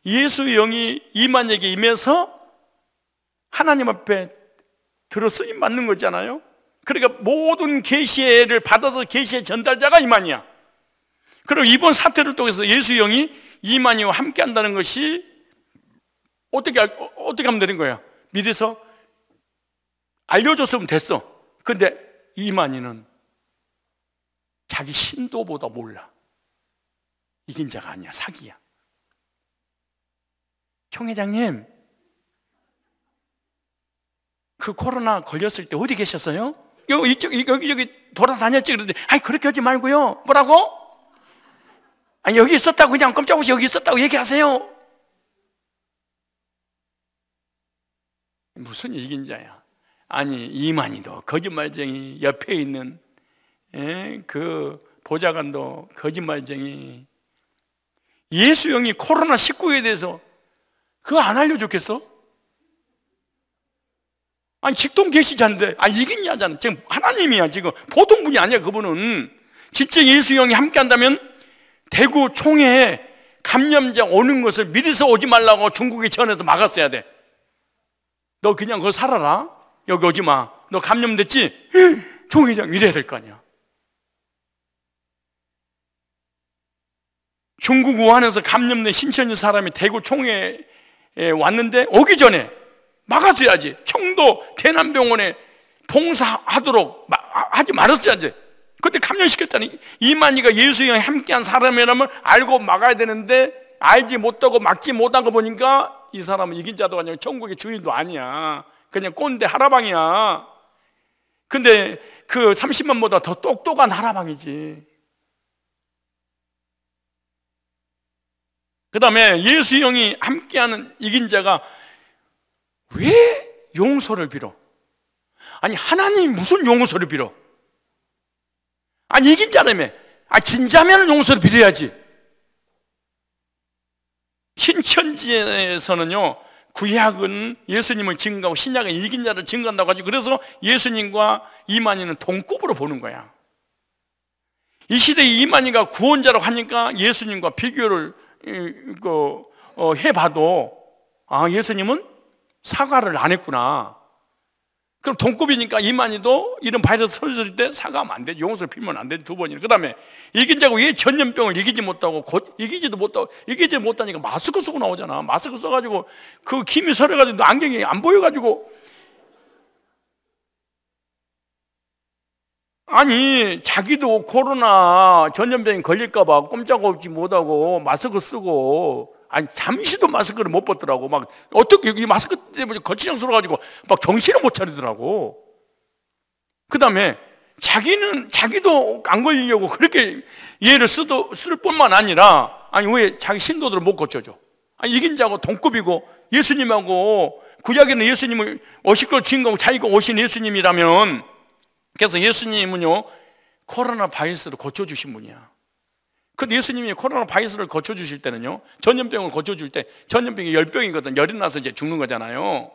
예수의 영이 이만희에게 임해서 하나님 앞에 들어 쓰임 받는 거잖아요. 그러니까 모든 계시를 받아서 계시의 전달자가 이만희야. 그리고 이번 사태를 통해서 예수 형이 이만희와 함께 한다는 것이 어떻게 하면 되는 거야? 미리서 알려줬으면 됐어. 근데 이만희는 자기 신도보다 몰라. 이긴 자가 아니야. 사기야. 총회장님, 그 코로나 걸렸을 때 어디 계셨어요? 여기 돌아다녔지. 그러는데 아니 그렇게 하지 말고요. 뭐라고? 아니 여기 있었다고, 그냥 깜짝없이 여기 있었다고 얘기하세요. 무슨 이긴 자야? 아니 이만희도 거짓말쟁이, 옆에 있는 그 보좌관도 거짓말쟁이. 예수 형이 코로나19에 대해서 그거 안 알려줬겠어? 아니 직통 계시자인데 이긴 자잖아. 지금 하나님이야. 지금 보통 분이 아니야. 그분은 진짜 예수 형이 함께 한다면 대구 총회에 감염자 오는 것을 미리서 오지 말라고 중국이 전해서 막았어야 돼. 너 그냥 거기 살아라. 여기 오지 마. 너 감염됐지? 총회장 이래야 될 거 아니야. 중국 우한에서 감염된 신천지 사람이 대구 총회에 왔는데 오기 전에 막았어야지. 청도 대남병원에 봉사하도록 하지 말았어야지. 그때 감염시켰다니. 이만희가 예수 형이 함께한 사람이라면 알고 막아야 되는데 알지 못하고 막지 못한 거 보니까 이 사람은 이긴 자도 아니고 천국의 주인도 아니야. 그냥 꼰대 하라방이야. 근데 그 30만보다 더 똑똑한 하라방이지. 그 다음에 예수 형이 함께하는 이긴 자가 왜 용서를 빌어? 아니 하나님이 무슨 용서를 빌어? 아니 이긴 자라며. 진짜면 용서를 빌어야지. 신천지에서는요, 구약은 예수님을 증거하고 신약은 이긴 자를 증거한다고 하죠. 그래서 예수님과 이만희는 동급으로 보는 거야. 이 시대에 이만희가 구원자라고 하니까 예수님과 비교를 해봐도 예수님은 사과를 안 했구나. 그럼 동급이니까 이만희도 이런 바이러스 터질 때 사과하면 안 돼. 용서를 빌면 안 돼. 두 번이나. 그 다음에 이긴 자고 왜 전염병을 이기지 못하니까 마스크 쓰고 나오잖아. 마스크 써가지고 그 김이 서려가지고 안경이 안 보여가지고. 아니 자기도 코로나 전염병이 걸릴까봐 꼼짝없지 못하고 마스크 쓰고, 잠시도 마스크를 못 벗더라고. 막 어떻게 이 마스크 때문에 거치장스러워가지고 막 정신을 못 차리더라고. 그 다음에 자기도 안 걸리려고 그렇게 예를 쓸 뿐만 아니라 왜 자기 신도들을 못 고쳐줘? 이긴 자고 동급이고 예수님하고 구약에는 예수님을 오실 증거하고 자기가 오신 예수님이라면, 그래서 예수님은요 코로나 바이러스를 고쳐주신 분이야. 근데 예수님이 코로나 바이러스를 고쳐주실 때는요, 전염병을 고쳐줄 때 전염병이 열병이거든. 열이 나서 이제 죽는 거잖아요.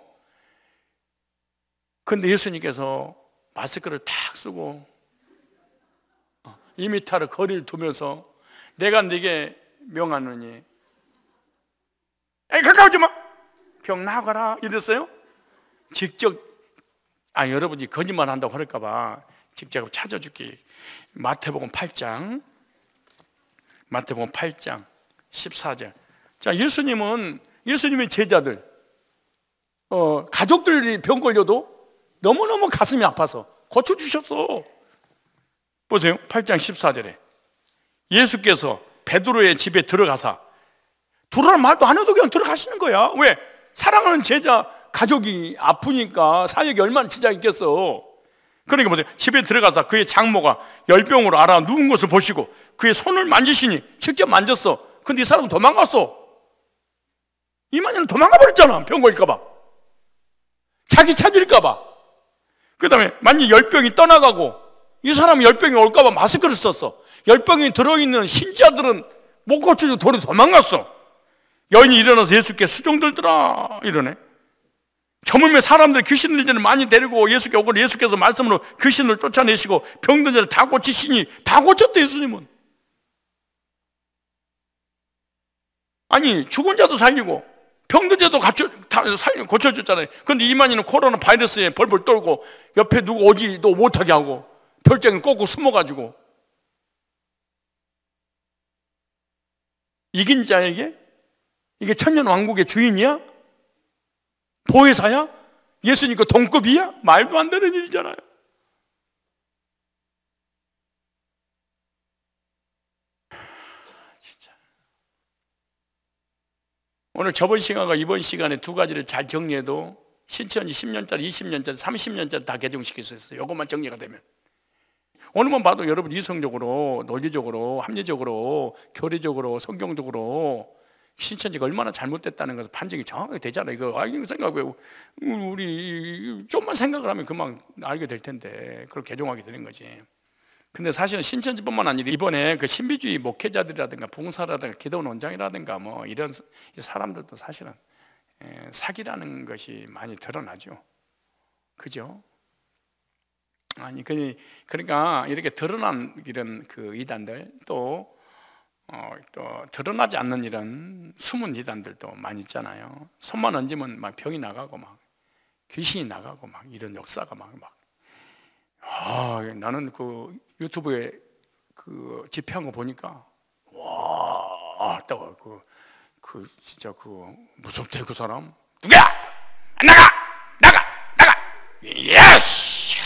근데 예수님께서 마스크를 탁 쓰고 2미터를 거리를 두면서 내가 네게 명하노니 가까우지 마, 병 나가라 이랬어요. 직접 여러분이 거짓말 한다고 할까봐 직접 찾아줄게. 마태복음 8장 14절. 자, 예수님의 제자들, 가족들이 병 걸려도 너무너무 가슴이 아파서 고쳐주셨어. 보세요. 8장 14절에 예수께서 베드로의 집에 들어가사, 들어가는 말도 안 해도 그냥 들어가시는 거야. 왜? 사랑하는 제자 가족이 아프니까 사역이 얼마나 지장이 있겠어. 그러니까 보세요. 집에 들어가서 그의 장모가 열병으로 알아 누운 것을 보시고 그의 손을 만지시니 직접 만졌어. 근데 이 사람은 도망갔어. 이만희는 도망가 버렸잖아. 병 걸릴까봐, 자기 찾을까봐. 그 다음에 만약 열병이 떠나가고 이 사람은 열병이 올까봐 마스크를 썼어. 열병이 들어있는 신자들은 못 고쳐주고 돌이 도망갔어. 여인이 일어나서 예수께 수종들더라 이러네. 저물매 사람들 귀신 들린 자를 많이 데리고 예수께 오고 예수께서 말씀으로 귀신을 쫓아내시고 병든 자를 다 고치시니 다 고쳤대. 예수님은 죽은 자도 살리고 병든데도 고쳐줬잖아요. 그런데 이만희는 코로나 바이러스에 벌벌 떨고 옆에 누구 오지도 못하게 하고 별장에 꼭꼭 숨어가지고 이긴 자에게 이게 천년왕국의 주인이야? 보혜사야? 예수님 그 동급이야? 말도 안 되는 일이잖아요. 진짜. 오늘 저번 시간과 이번 시간에 두 가지를 잘 정리해도 신천지 10년짜리, 20년짜리, 30년짜리 다 개종시킬 수 있어요. 이것만 정리가 되면. 오늘만 봐도 여러분 이성적으로, 논리적으로, 합리적으로, 교리적으로, 성경적으로 신천지가 얼마나 잘못됐다는 것을 판정이 정확하게 되잖아요. 이거 생각해. 우리 좀만 생각을 하면 금방 알게 될 텐데 그걸 개종하게 되는 거지. 근데 사실은 신천지뿐만 아니라 이번에 그 신비주의 목회자들이라든가 봉사라든가 기도원 원장이라든가 뭐 이런 사람들도 사실은 사기라는 것이 많이 드러나죠. 그죠? 아니 그러니까 이렇게 드러난 이런 그 이단들 또 드러나지 않는 이런 숨은 이단들도 많이 있잖아요. 손만 얹으면 막 병이 나가고 막 귀신이 나가고 막 이런 역사가 막 나는 그 유튜브에 그 집회한 거 보니까 와, 그 진짜 그 무섭대 그 사람. 누구야? 안 나가! 예스!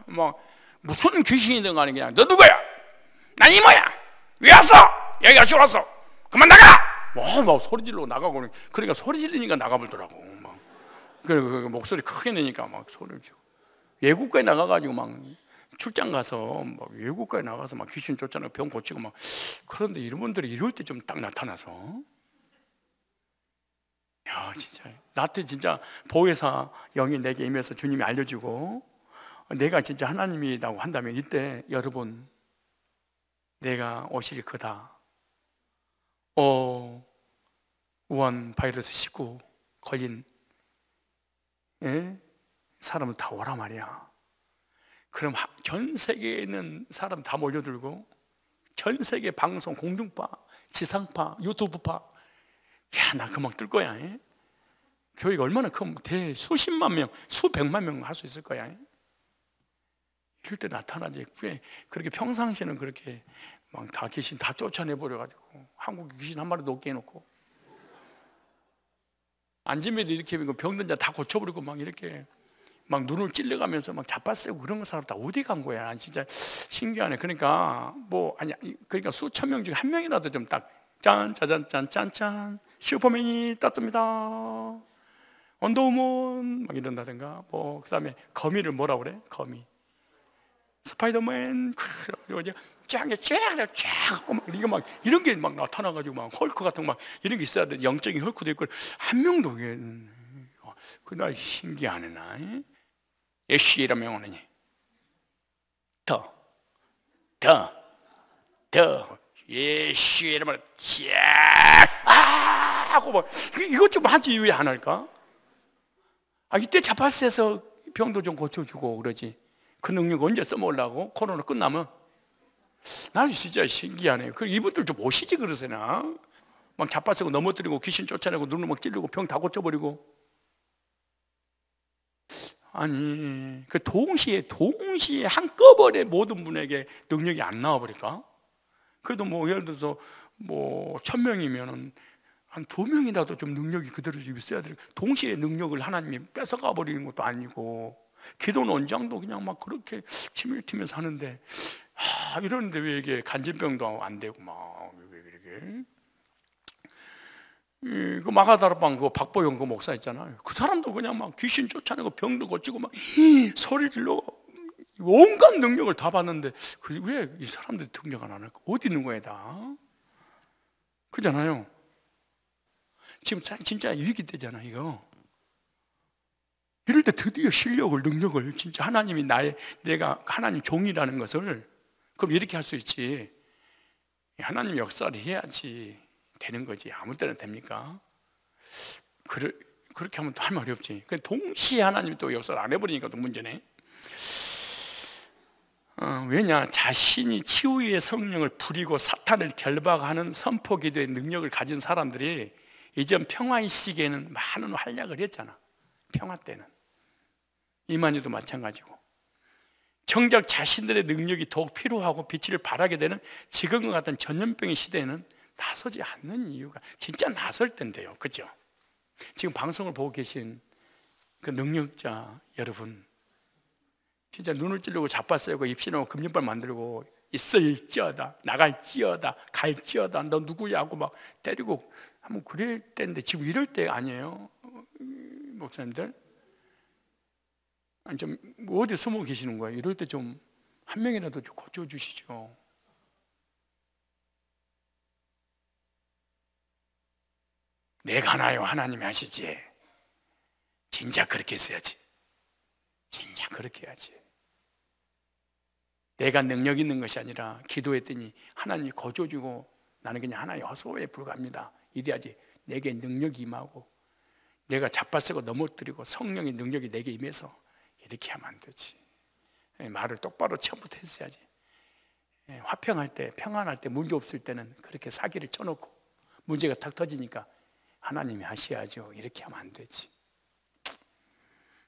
뭐 무슨 귀신이든 간에 그냥 너 누구야? 난 이모야. 왜 왔어? 여기가 죽었어. 그만 나가! 막 소리 질러 나가고 그러니까 소리 지르니까 나가버더라고. 막 그 목소리 크게 내니까 막 소리를 지르고 외국가에 나가가지고 막 출장 가서 막 외국가에 나가서 막 귀신 쫓아내고 병 고치고 막 그런데 이런 분들이 이럴 때 좀 딱 나타나서 야 진짜 나한테 진짜 보혜사 영이 내게 임해서 주님이 알려주고 내가 진짜 하나님이라고 한다면 이때 여러분 내가 오실이 크다. 우한 바이러스 19 걸린 사람을 다 오라 말이야. 그럼 전 세계에 있는 사람 다 몰려들고 전 세계 방송 공중파, 지상파, 유튜브파 야 나 금방 뜰 거야. 교회가 얼마나 큰 수십만 명, 수백만 명 할 수 있을 거야. 이럴 때 나타나지. 그렇게 평상시에는 그렇게 막 다 귀신 다 쫓아내버려가지고 한국에 귀신 한 마리도 없게 해놓고 안진매도 이렇게 병든 자 다 고쳐버리고 막 이렇게 막 눈을 찔러가면서 막 자빠세고 그런 사람 다 어디 간 거야? 난 진짜 신기하네. 그러니까 그러니까 수천 명 중에 한 명이라도 좀 딱 짠짜잔짠짠짠 슈퍼맨이 떴습니다. 원더우먼 막 이런다든가 뭐 그다음에 거미를 뭐라 그래? 거미 스파이더맨 쫙 이거 막 이런 게 막 나타나가지고 막 헐크 같은 막 이런 게 있어야 돼. 영적인 헐크도 있고 한 명도 그날 신기하네 나. 예시라는 명언이니 더 예시라면 하고 막 이것 좀 하지 왜 안 할까? 이때 자파스에서 병도 좀 고쳐주고 그러지. 그 능력 언제 써먹으려고? 코로나 끝나면? 나는 진짜 신기하네. 이분들 좀 오시지 그러세나? 막 자빠쓰고 넘어뜨리고 귀신 쫓아내고 눈을 막 찌르고 병 다 고쳐버리고. 아니 동시에 한꺼번에 모든 분에게 능력이 안 나와버릴까? 그래도 뭐 예를 들어서 뭐 1000명이면은 한 2명이라도 좀 능력이 그대로 있어야 돼. 동시에 능력을 하나님이 뺏어가 버리는 것도 아니고 기도원 원장도 그냥 막 그렇게 침을 튀면서 하는데 이러는데 왜 이게 간질병도 안 되고 막 왜 이렇게 그 마가다락방 그 박보영 그 목사 있잖아요. 그 사람도 그냥 막 귀신 쫓아내고 병도 고치고 막 소리 질러 온갖 능력을 다 받는데 왜 이 사람들이 등장 안 할까? 어디 있는 거야 다? 그잖아요. 지금 진짜 위기 때잖아 이거. 이럴 때 드디어 실력을 능력을 진짜 하나님이 내가 하나님 종이라는 것을 그럼 이렇게 할 수 있지. 하나님 역사를 해야지 되는 거지. 아무 때나 됩니까? 그렇게 하면 또 할 말이 없지. 동시에 하나님이 또 역사를 안 해버리니까 또 문제네. 왜냐? 자신이 치유의 성령을 부리고 사탄을 결박하는 선포기도의 능력을 가진 사람들이 이전 평화의 시기에는 많은 활약을 했잖아. 평화 때는. 이만희도 마찬가지고. 정작 자신들의 능력이 더욱 필요하고 빛을 발하게 되는 지금과 같은 전염병의 시대에는 나서지 않는 이유가 진짜 나설 텐데요. 그죠? 지금 방송을 보고 계신 그 능력자 여러분, 진짜 눈을 찌르고 자빠세고 입신하고 금융발 만들고 있을지어다, 나갈지어다, 갈지어다, 너 누구야 하고 막 때리고 한번 그럴 때인데 지금 이럴 때 아니에요? 목사님들? 아니 좀 어디 숨어 계시는 거예요? 이럴 때 좀 한 명이라도 좀 고쳐주시죠. 내가 하나요? 하나님이 하시지. 진짜 그렇게 했어야지. 진짜 그렇게 해야지. 내가 능력 있는 것이 아니라 기도했더니 하나님이 거저주고 나는 그냥 하나의 허소에 불과합니다. 이래야지. 내게 능력이 임하고 내가 자빠세고 넘어뜨리고 성령의 능력이 내게 임해서 이렇게 하면 안 되지. 말을 똑바로 처음부터 했어야지. 화평할 때, 평안할 때, 문제 없을 때는 그렇게 사기를 쳐놓고 문제가 탁 터지니까 하나님이 하셔야죠. 이렇게 하면 안 되지.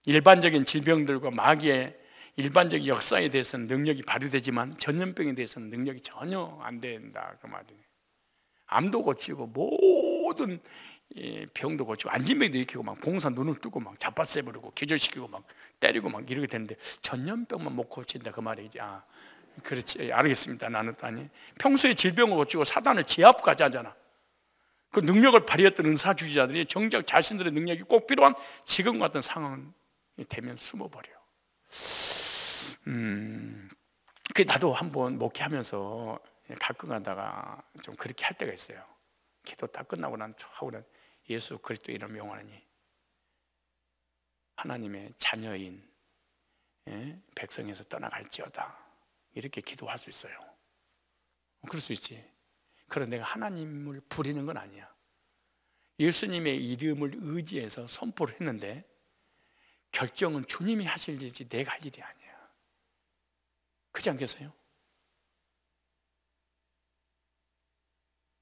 일반적인 질병들과 마귀의 일반적인 역사에 대해서는 능력이 발휘되지만 전염병에 대해서는 능력이 전혀 안 된다 그 말이에요. 암도 고치고 모든 병도 고치고 안진병도 일으키고 막 봉사 눈을 뜨고 막 자빠세 버리고 기절시키고 막 때리고 막 이렇게 되는데 전염병만 못 고친다 그 말이지. 아, 그렇지, 알겠습니다. 나는 또 아니. 평소에 질병을 고치고 사단을 제압까지 하잖아. 그 능력을 발휘했던 은사주의자들이 정작 자신들의 능력이 꼭 필요한 지금 같은 상황이 되면 숨어버려. 나도 한번 목회하면서 가끔 가다가 좀 그렇게 할 때가 있어요. 기도 딱 끝나고 난 하고는 예수 그리스도 이름 명하니 하나님의 자녀인 백성에서 떠나갈지어다 이렇게 기도할 수 있어요. 그럴 수 있지. 그런데 내가 하나님을 부리는 건 아니야. 예수님의 이름을 의지해서 선포를 했는데 결정은 주님이 하실 일이지 내가 할 일이 아니야. 그렇지 않겠어요?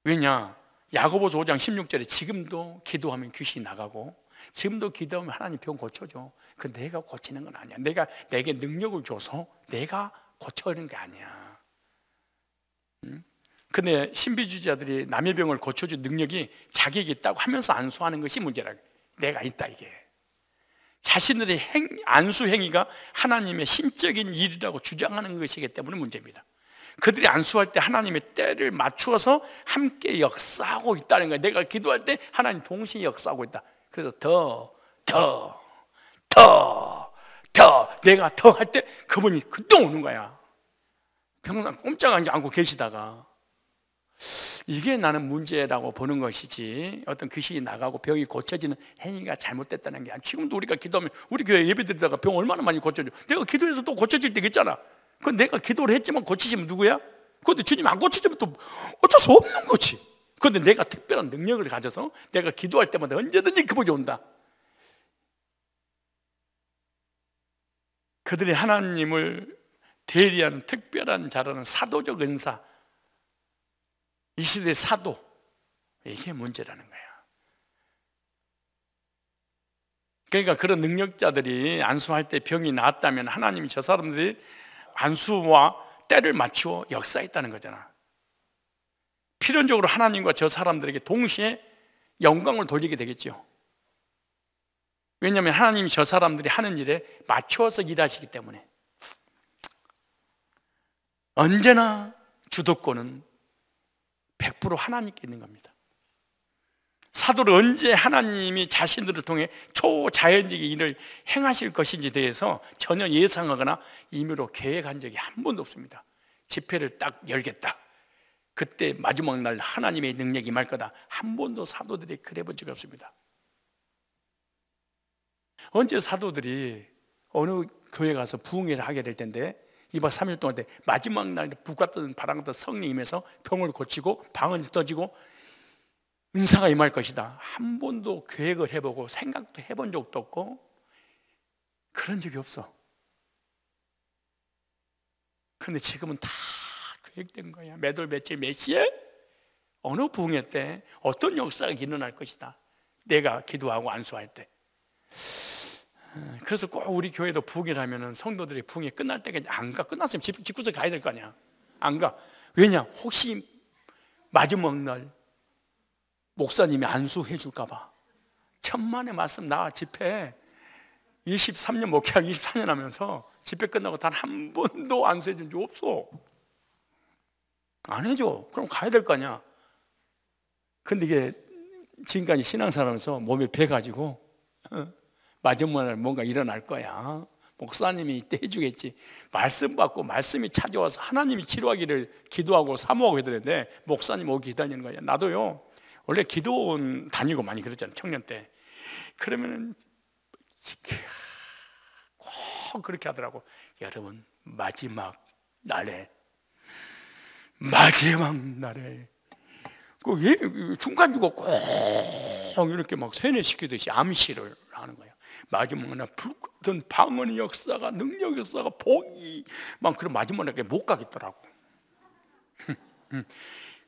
왜냐? 야고보서 5장 16절에 지금도 기도하면 귀신이 나가고 지금도 기도하면 하나님 병 고쳐줘. 그 내가 고치는 건 아니야. 내게 능력을 줘서 내가 고쳐는 게 아니야. 근데 신비주의자들이 남의 병을 고쳐줄 능력이 자기에게 있다고 하면서 안수하는 것이 문제라. 내가 있다 이게. 자신들의 안수 행위가 하나님의 신적인 일이라고 주장하는 것이기 때문에 문제입니다. 그들이 안수할 때 하나님의 때를 맞추어서 함께 역사하고 있다는 거예요. 내가 기도할 때 하나님 동시에 역사하고 있다. 그래서 더 내가 더 할 때 그분이 그때 오는 거야. 평상 꼼짝하지 않고 계시다가. 이게 나는 문제라고 보는 것이지 어떤 귀신이 나가고 병이 고쳐지는 행위가 잘못됐다는 게 아니야. 지금도 우리가 기도하면 우리 교회 예배드리다가 병 얼마나 많이 고쳐져. 내가 기도해서 또 고쳐질 때가 있잖아. 그건 내가 기도를 했지만 고치시면 누구야? 그런데 주님 안 고쳐지면 또 어쩔 수 없는 거지. 그런데 내가 특별한 능력을 가져서 내가 기도할 때마다 언제든지 그분이 온다. 그들이 하나님을 대리하는 특별한 자라는 사도적 은사, 이 시대의 사도, 이게 문제라는 거야. 그러니까 그런 능력자들이 안수할 때 병이 나았다면 하나님이 저 사람들이 안수와 때를 맞추어 역사했다는 거잖아. 필연적으로 하나님과 저 사람들에게 동시에 영광을 돌리게 되겠죠. 왜냐하면 하나님이 저 사람들이 하는 일에 맞추어서 일하시기 때문에. 언제나 주도권은 100% 하나님께 있는 겁니다. 사도를 언제 하나님이 자신들을 통해 초자연적인 일을 행하실 것인지에 대해서 전혀 예상하거나 임의로 계획한 적이 한 번도 없습니다. 집회를 딱 열겠다, 그때 마지막 날 하나님의 능력이 임할 거다, 한 번도 사도들이 그래 본 적이 없습니다. 언제 사도들이 어느 교회 가서 부흥회를 하게 될 텐데 2박 3일 동안 마지막 날 불과 뜨는 바람 같은 성령이 임해서 병을 고치고 방언이 터지고 은사가 임할 것이다, 한 번도 계획을 해보고 생각도 해본 적도 없고 그런 적이 없어. 그런데 지금은 다 계획된 거야. 몇 월 며칠 몇 시에 어느 부흥회 때 어떤 역사가 일어날 것이다, 내가 기도하고 안수할 때. 그래서 꼭 우리 교회도 부흥회를 하면은 성도들이 부흥회 끝날 때까지 안 가. 끝났으면 집구석 가야 될 거 아니야. 안 가. 왜냐? 혹시 마지막 날 목사님이 안수해 줄까 봐. 천만의 말씀, 나 집회 23년 목회하고 24년 하면서 집회 끝나고 단 한 번도 안수해 준 적 없어. 안 해줘. 그럼 가야 될 거 아니야. 근데 이게 지금까지 신앙생활하면서 몸에 배가지고 마지막 날 뭔가 일어날 거야. 목사님이 이때 해주겠지. 말씀 받고 말씀이 찾아와서 하나님이 치료하기를 기도하고 사모하고 되는데 목사님 오기 기다리는 거야. 나도요, 원래 기도원 다니고 많이 그랬잖아요, 청년 때. 그러면은 꼭 그렇게 하더라고. 여러분, 마지막 날에 그 중간중간 꼭 이렇게 막 세뇌시키듯이 암시를 하는 거야. 마지막 날 불같은 방언의 역사가, 능력 역사가, 복이 막, 그런 마지막 날에 못 가겠더라고.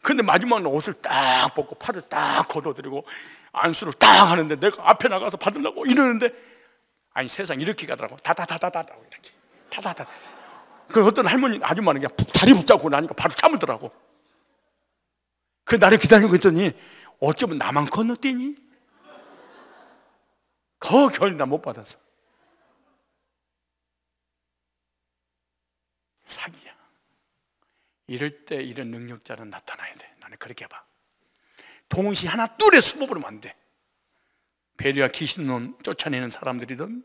근데 마지막 날 옷을 딱 벗고 팔을 딱 걷어들이고 안수를 딱 하는데 내가 앞에 나가서 받으려고 이러는데, 아니 세상 이렇게 가더라고. 다다다다다 이렇게 다다다. 그 어떤 할머니 아줌마는 그냥 다리 붙잡고 나니까 바로 참을더라고. 그 나를 기다리고 있더니 어쩌면 나만 건너뛰니? 그 결 나 못 받았어. 사기야. 이럴 때 이런 능력자는 나타나야 돼. 나는 그렇게 봐. 동시에 하나 둘에 숨어버리면 안 돼. 베리아 귀신론 쫓아내는 사람들이든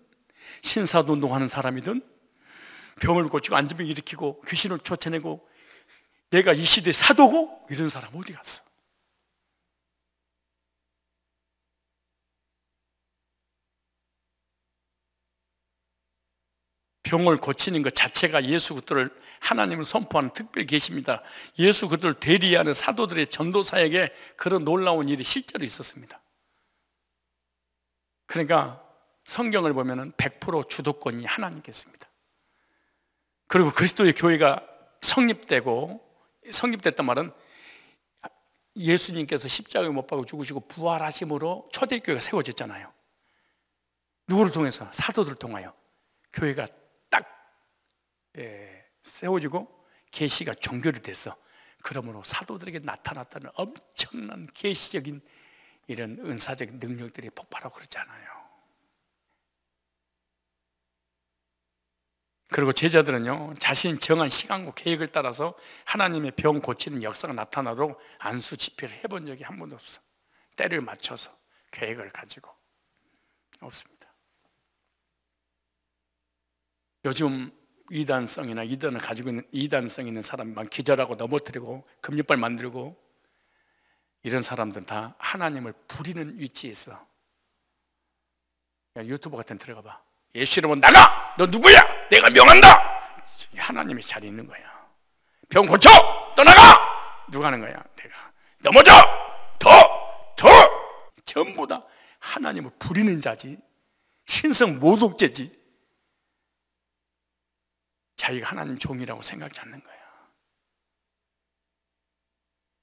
신사도 운동하는 사람이든 병을 고치고 안진병 일으키고 귀신을 쫓아내고 내가 이 시대의 사도고, 이런 사람 어디 갔어? 병을 고치는 것 자체가 예수 그리스도를 하나님을 선포하는 특별 계십니다. 예수 그리스도를 대리하는 사도들의 전도 사역에 그런 놀라운 일이 실제로 있었습니다. 그러니까 성경을 보면은 100% 주도권이 하나님께 있습니다. 그리고 그리스도의 교회가 성립됐단 말은 예수님께서 십자가에 못 박아 죽으시고 부활하심으로 초대교회가 세워졌잖아요. 누구를 통해서? 사도들을 통하여 교회가 딱 세워지고 계시가 종결이 됐어. 그러므로 사도들에게 나타났다는 엄청난 계시적인 이런 은사적인 능력들이 폭발하고 그러잖아요. 그리고 제자들은요, 자신이 정한 시간과 계획을 따라서 하나님의 병 고치는 역사가 나타나도록 안수 집회를 해본 적이 한 번도 없어. 때를 맞춰서 계획을 가지고 없습니다. 요즘 이단성이나 이단을 가지고 있는, 이단성 있는 사람만 기절하고 넘어뜨리고 금융발 만들고 이런 사람들은 다 하나님을 부리는 위치에 있어. 유튜브 같은 데 들어가 봐. 예수 이름으로 나가! 너 누구야? 내가 명한다! 하나님의 자리에 있는 거야. 병 고쳐! 떠나가! 누가 하는 거야? 내가. 넘어져! 더! 전부 다 하나님을 부리는 자지. 신성 모독죄지. 자기가 하나님 종이라고 생각지 않는 거야.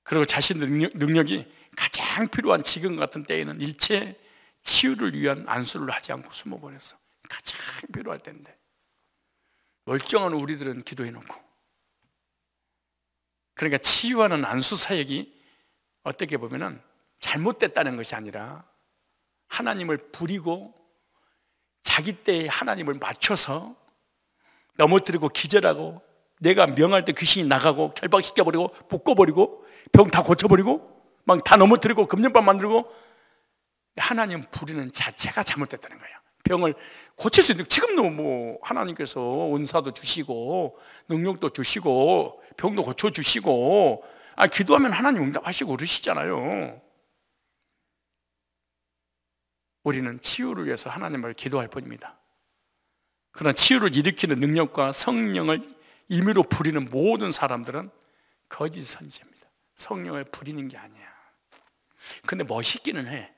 그리고 자신의 능력이 가장 필요한 지금 같은 때에는 일체 치유를 위한 안수를 하지 않고 숨어버렸어. 가장 필요할 때인데 멀쩡한 우리들은 기도해놓고. 그러니까 치유하는 안수 사역이 어떻게 보면은 잘못됐다는 것이 아니라 하나님을 부리고 자기 때에 하나님을 맞춰서 넘어뜨리고 기절하고 내가 명할 때 귀신이 나가고 결박시켜버리고 묶어버리고 병 다 고쳐버리고 막 다 넘어뜨리고 금연밥 만들고 하나님 부리는 자체가 잘못됐다는 거예요. 병을 고칠 수 있는, 지금도 뭐 하나님께서 은사도 주시고 능력도 주시고 병도 고쳐주시고 기도하면 하나님 응답하시고 그러시잖아요. 우리는 치유를 위해서 하나님을 기도할 뿐입니다. 그러나 치유를 일으키는 능력과 성령을 임의로 부리는 모든 사람들은 거짓 선지자입니다. 성령을 부리는 게 아니야. 근데 멋있기는 해.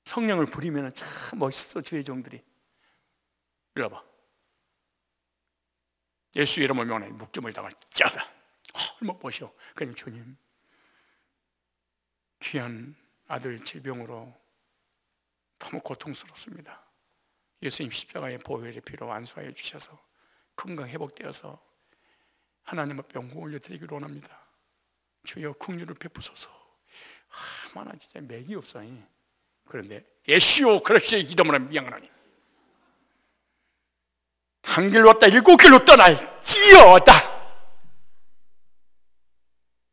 성령을 부리면 참 멋있어. 주의 종들이. 이리 와봐. 예수 이름을 명하여 묶임을 당할 자다. 얼마나 멋있어. 그냥 주님 귀한 아들 질병으로 너무 고통스럽습니다. 예수님 십자가의 보혈의 피로 완수하여 주셔서 건강 회복되어서 하나님 앞에 영광 올려드리기를 원합니다. 주여 긍휼을 베푸소서. 만나 진짜 맥이 없어. 그런데 예수여 그리스도의 이름으로 명하노니 한 길로 왔다 7길로 떠날지어다.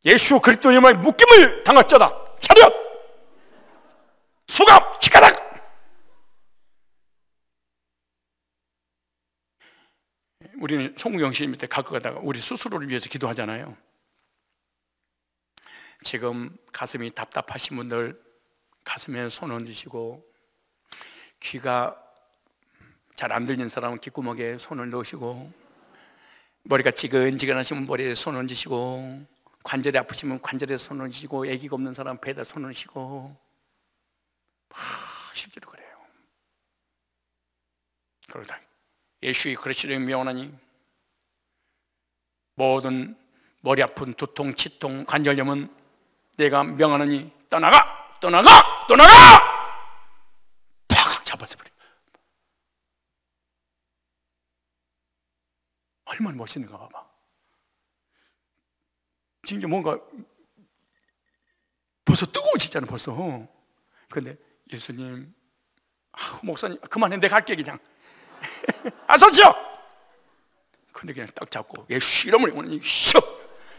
예수 그리스도의 이름에 묶임을 당할자다. 차렷 수갑 치가락. 우리는 송구경 씨 밑에 가끔 가다가 우리 스스로를 위해서 기도하잖아요. 지금 가슴이 답답하신 분들 가슴에 손 얹으시고, 귀가 잘 안 들리는 사람은 귓구멍에 손을 넣으시고, 머리가 지근지근하시면 머리에 손 얹으시고, 관절이 아프시면 관절에 손 얹으시고, 애기가 없는 사람은 배에다 손 얹으시고, 실제로 그래요. 그러다 예수의 그리스도의 명하니 모든 머리 아픈 두통, 치통, 관절염은 내가 명하노니 떠나가! 떠나가! 떠나가! 팍 잡아서 버려. 얼마나 멋있는가 봐봐. 진짜 뭔가 벌써 뜨거워지잖아 벌써. 근데 예수님, 목사님 그만해, 내가 갈게 그냥. 아서지요. 근데 그냥 딱 잡고 예수 이름을 오늘 이쇼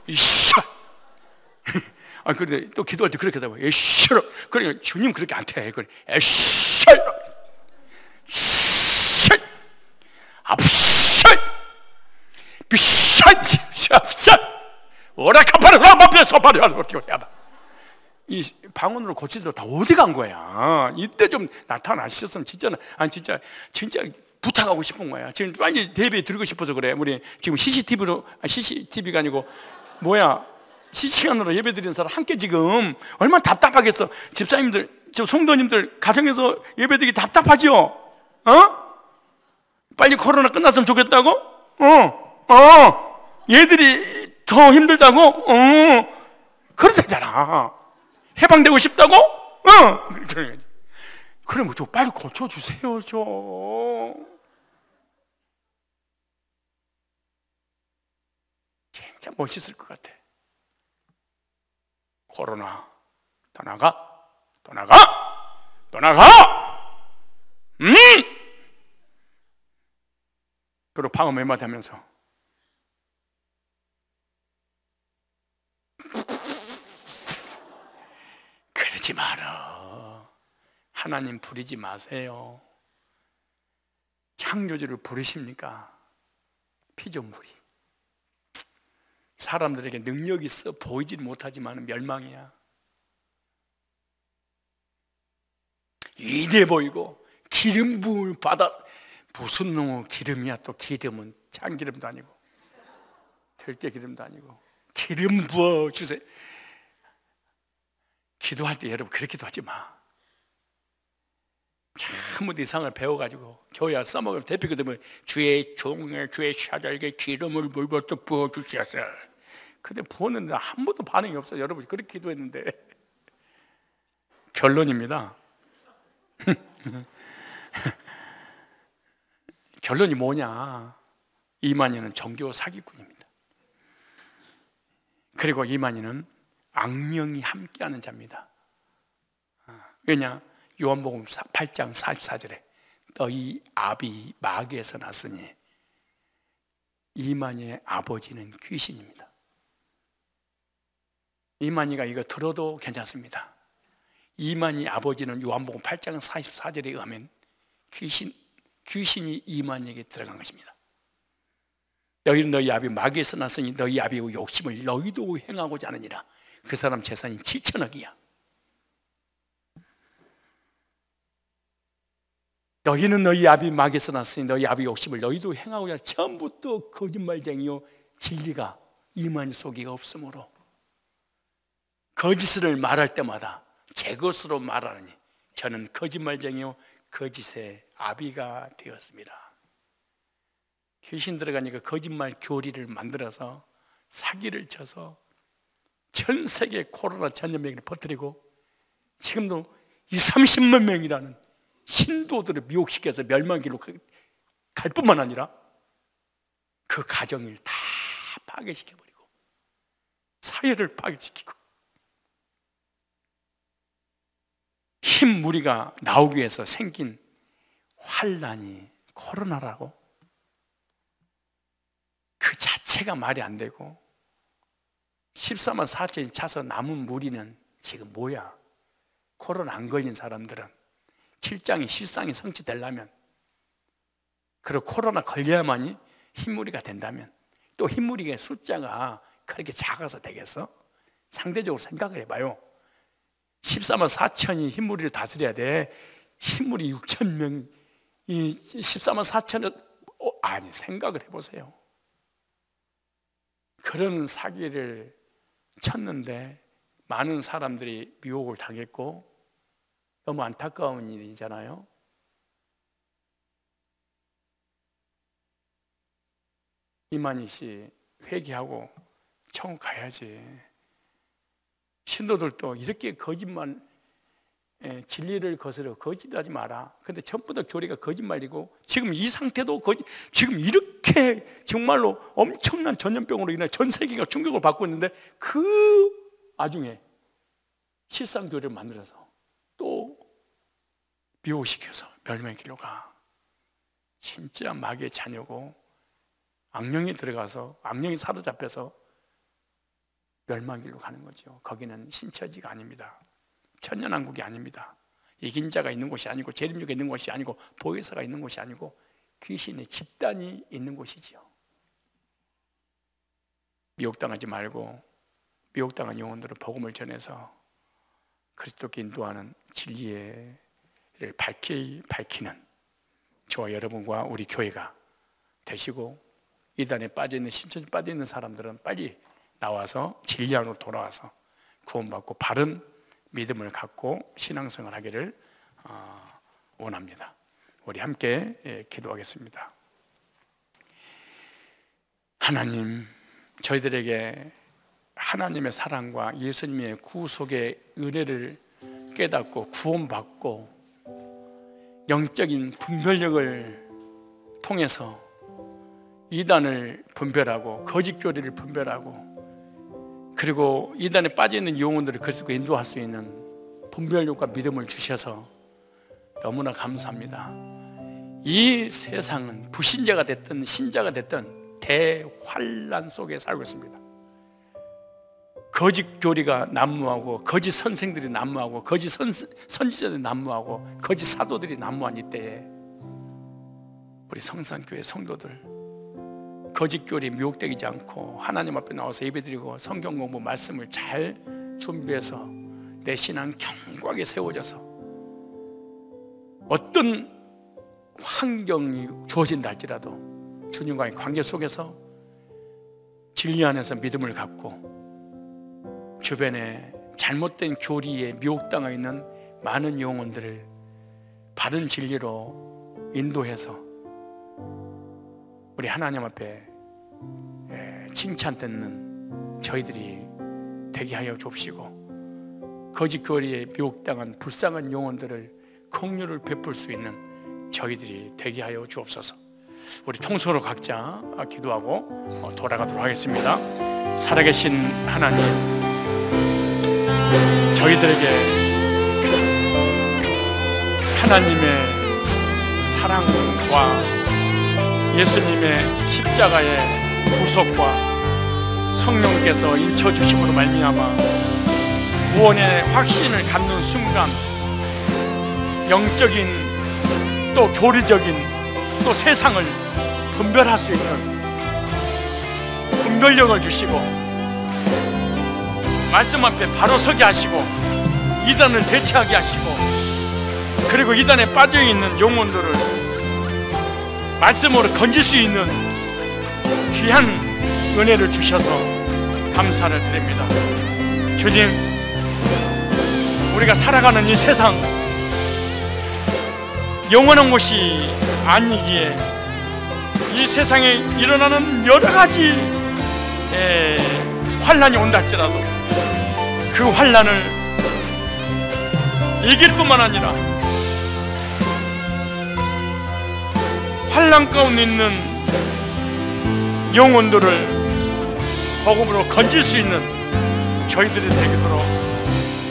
이쇼. 아 근데 또 기도할 때 그렇게 하다가 예수. 그러니까 주님 그렇게 안 돼. 그래 예수 씨 아프씨 비씨 샤샤 오라카파르 라마피아 소파르 어떻게 해봐. 이 방언으로 고치서 다 어디 간 거야? 이때 좀 나타나셨으면 진짜는 아니 진짜 부탁하고 싶은 거야. 지금 빨리 대비에 드리고 싶어서 그래. 우리 지금 CCTV가 아니고 뭐야? 실시간으로 예배 드리는 사람 함께 지금 얼마나 답답하겠어. 집사님들, 저 성도님들 가정에서 예배 드리기 답답하죠? 어? 빨리 코로나 끝났으면 좋겠다고? 얘들이 더 힘들다고? 그러잖아. 해방되고 싶다고? 그러면 좀 빨리 고쳐주세요, 좀. 진짜 멋있을 것 같아. 코로나, 떠나가! 떠나가! 떠나가! 그리고 방언 몇 마디 하면서 그러지 마라. 하나님 부리지 마세요. 창조주를 부르십니까? 피조물이 사람들에게 능력이 있어 보이지 못하지만 멸망이야. 위대해 보이고 기름 부음을 받아. 무슨 놈의 기름이야. 또 기름은 참기름도 아니고 들깨기름도 아니고 기름 부어주세요. 기도할 때 여러분 그렇게 기도하지 마. 잘못 이상을 배워가지고 교회와 써먹을 대표가 되면 주의 종에 주의 사자에게 기름을 물부터 부어주셔서. 근데 부었는데 한 번도 반응이 없어요. 여러분 그렇게 기도했는데. 결론입니다. 결론이 뭐냐? 이만희는 종교 사기꾼입니다. 그리고 이만희는 악령이 함께하는 자입니다. 왜냐? 요한복음 8장 44절에 너희 아비 마귀에서 났으니 이만희의 아버지는 귀신입니다. 이만희가 이거 들어도 괜찮습니다. 이만희 아버지는 요한복음 8장 44절에 의하면 귀신이 이만희에게 들어간 것입니다. 너희는 너희 아비 마귀에서 났으니 너희 아비의 욕심을 너희도 행하고자 하느니라. 그 사람 재산이 7천억이야. 너희는 너희 아비 마귀에서 났으니 너희 아비 욕심을 너희도 행하고자 하느니라. 처음부터 거짓말쟁이요 진리가 이만희 속에 없으므로 거짓을 말할 때마다 제 것으로 말하느니 저는 거짓말쟁이요 거짓의 아비가 되었습니다. 귀신 들어가니까 거짓말 교리를 만들어서 사기를 쳐서 전 세계 코로나 전염병을 퍼뜨리고 지금도 20-30만 명이라는 신도들을 미혹시켜서 멸망길로 갈 뿐만 아니라 그 가정을 다 파괴시켜버리고 사회를 파괴시키고 흰 무리가 나오기 위해서 생긴 환란이 코로나라고, 그 자체가 말이 안 되고 14만 4천이 차서 남은 무리는 지금 뭐야? 코로나 안 걸린 사람들은 7장이 실상이 성취되려면, 그리고 코로나 걸려야만이 흰무리가 된다면, 또 흰무리의 숫자가 그렇게 작아서 되겠어? 상대적으로 생각을 해봐요. 14만 4천이 흰무리를 다스려야 돼. 흰무리 6천 명, 이 14만 4천은 아니, 생각을 해보세요. 그런 사기를 쳤는데 많은 사람들이 미혹을 당했고 너무 안타까운 일이잖아요. 이만희 씨 회개하고 천국 가야지. 신도들도 이렇게 거짓말, 진리를 거스려 거짓하지 마라. 근데 전부 다 교리가 거짓말이고 지금 이 상태도 지금 이렇게 정말로 엄청난 전염병으로 인해 전 세계가 충격을 받고 있는데 그 와중에 실상 교리를 만들어서 또 미혹시켜서 멸망의 길로 가. 진짜 마귀의 자녀고 악령이 들어가서 악령이 사로잡혀서 멸망의 길로 가는 거죠. 거기는 신처지가 아닙니다. 천년왕국이 아닙니다. 이긴 자가 있는 곳이 아니고 재림주가 있는 곳이 아니고 보혜사가 있는 곳이 아니고 귀신의 집단이 있는 곳이지요. 미혹당하지 말고 미혹당한 영혼들은 복음을 전해서 그리스도께 인도하는 진리를 밝히는 저와 여러분과 우리 교회가 되시고, 이단에 빠져있는 신천에 빠져있는 사람들은 빨리 나와서 진리 안으로 돌아와서 구원받고 바른 믿음을 갖고 신앙생활 하기를 원합니다. 우리 함께 기도하겠습니다. 하나님, 저희들에게 하나님의 사랑과 예수님의 구속의 은혜를 깨닫고 구원받고 영적인 분별력을 통해서 이단을 분별하고 거짓 교리를 분별하고, 그리고 이단에 빠져있는 영혼들을 그리스도께 인도할 수 있는 분별력과 믿음을 주셔서 너무나 감사합니다. 이 세상은 불신자가 됐든 신자가 됐든 대환란 속에 살고 있습니다. 거짓 교리가 난무하고 거짓 선생들이 난무하고 거짓 선지자들이 난무하고 거짓 사도들이 난무한 이때에 우리 성산교회 성도들 거짓 교리 미혹되지 않고 하나님 앞에 나와서 예배드리고 성경 공부 말씀을 잘 준비해서 내 신앙 견고하게 세워져서 어떤 환경이 주어진다 할지라도 주님과의 관계 속에서 진리 안에서 믿음을 갖고 주변에 잘못된 교리에 미혹당해 있는 많은 영혼들을 바른 진리로 인도해서 우리 하나님 앞에 칭찬 듣는 저희들이 되게 하여 주옵시고, 거짓 교리에 미혹당한 불쌍한 영혼들을 긍휼을 베풀 수 있는 저희들이 되게 하여 주옵소서. 우리 통성으로 각자 기도하고 돌아가도록 하겠습니다. 살아계신 하나님, 저희들에게 하나님의 사랑과 예수님의 십자가의 구속과 성령께서 인쳐주심으로 말미암아 구원의 확신을 갖는 순간 영적인 또 교리적인 또 세상을 분별할 수 있는 분별력을 주시고 말씀 앞에 바로 서게 하시고 이단을 대체하게 하시고, 그리고 이단에 빠져있는 영혼들을 말씀으로 건질 수 있는 귀한 은혜를 주셔서 감사를 드립니다. 주님, 우리가 살아가는 이 세상 영원한 곳이 아니기에 이 세상에 일어나는 여러 가지 환난이 온다 할지라도 그 환난을 이길 뿐만 아니라 환난 가운데 있는 영혼들을 복음으로 건질 수 있는 저희들이 되도록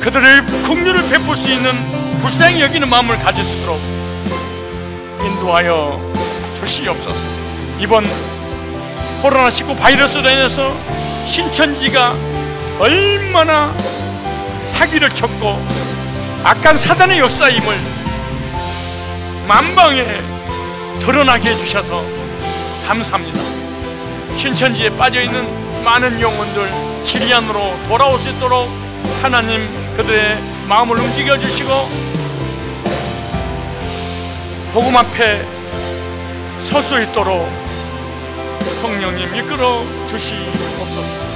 그들의 긍휼을 베풀 수 있는 불쌍히 여기는 마음을 가질 수 있도록 인도하여 주시옵소서. 이번 코로나19 바이러스로 인해서 신천지가 얼마나 사기를 쳤고 악한 사단의 역사임을 만방에 드러나게 해주셔서 감사합니다. 신천지에 빠져있는 많은 영혼들 진리안으로 돌아올 수 있도록 하나님 그들의 마음을 움직여 주시고 복음 앞에 설 수 있도록 성령님 이끌어 주시옵소서.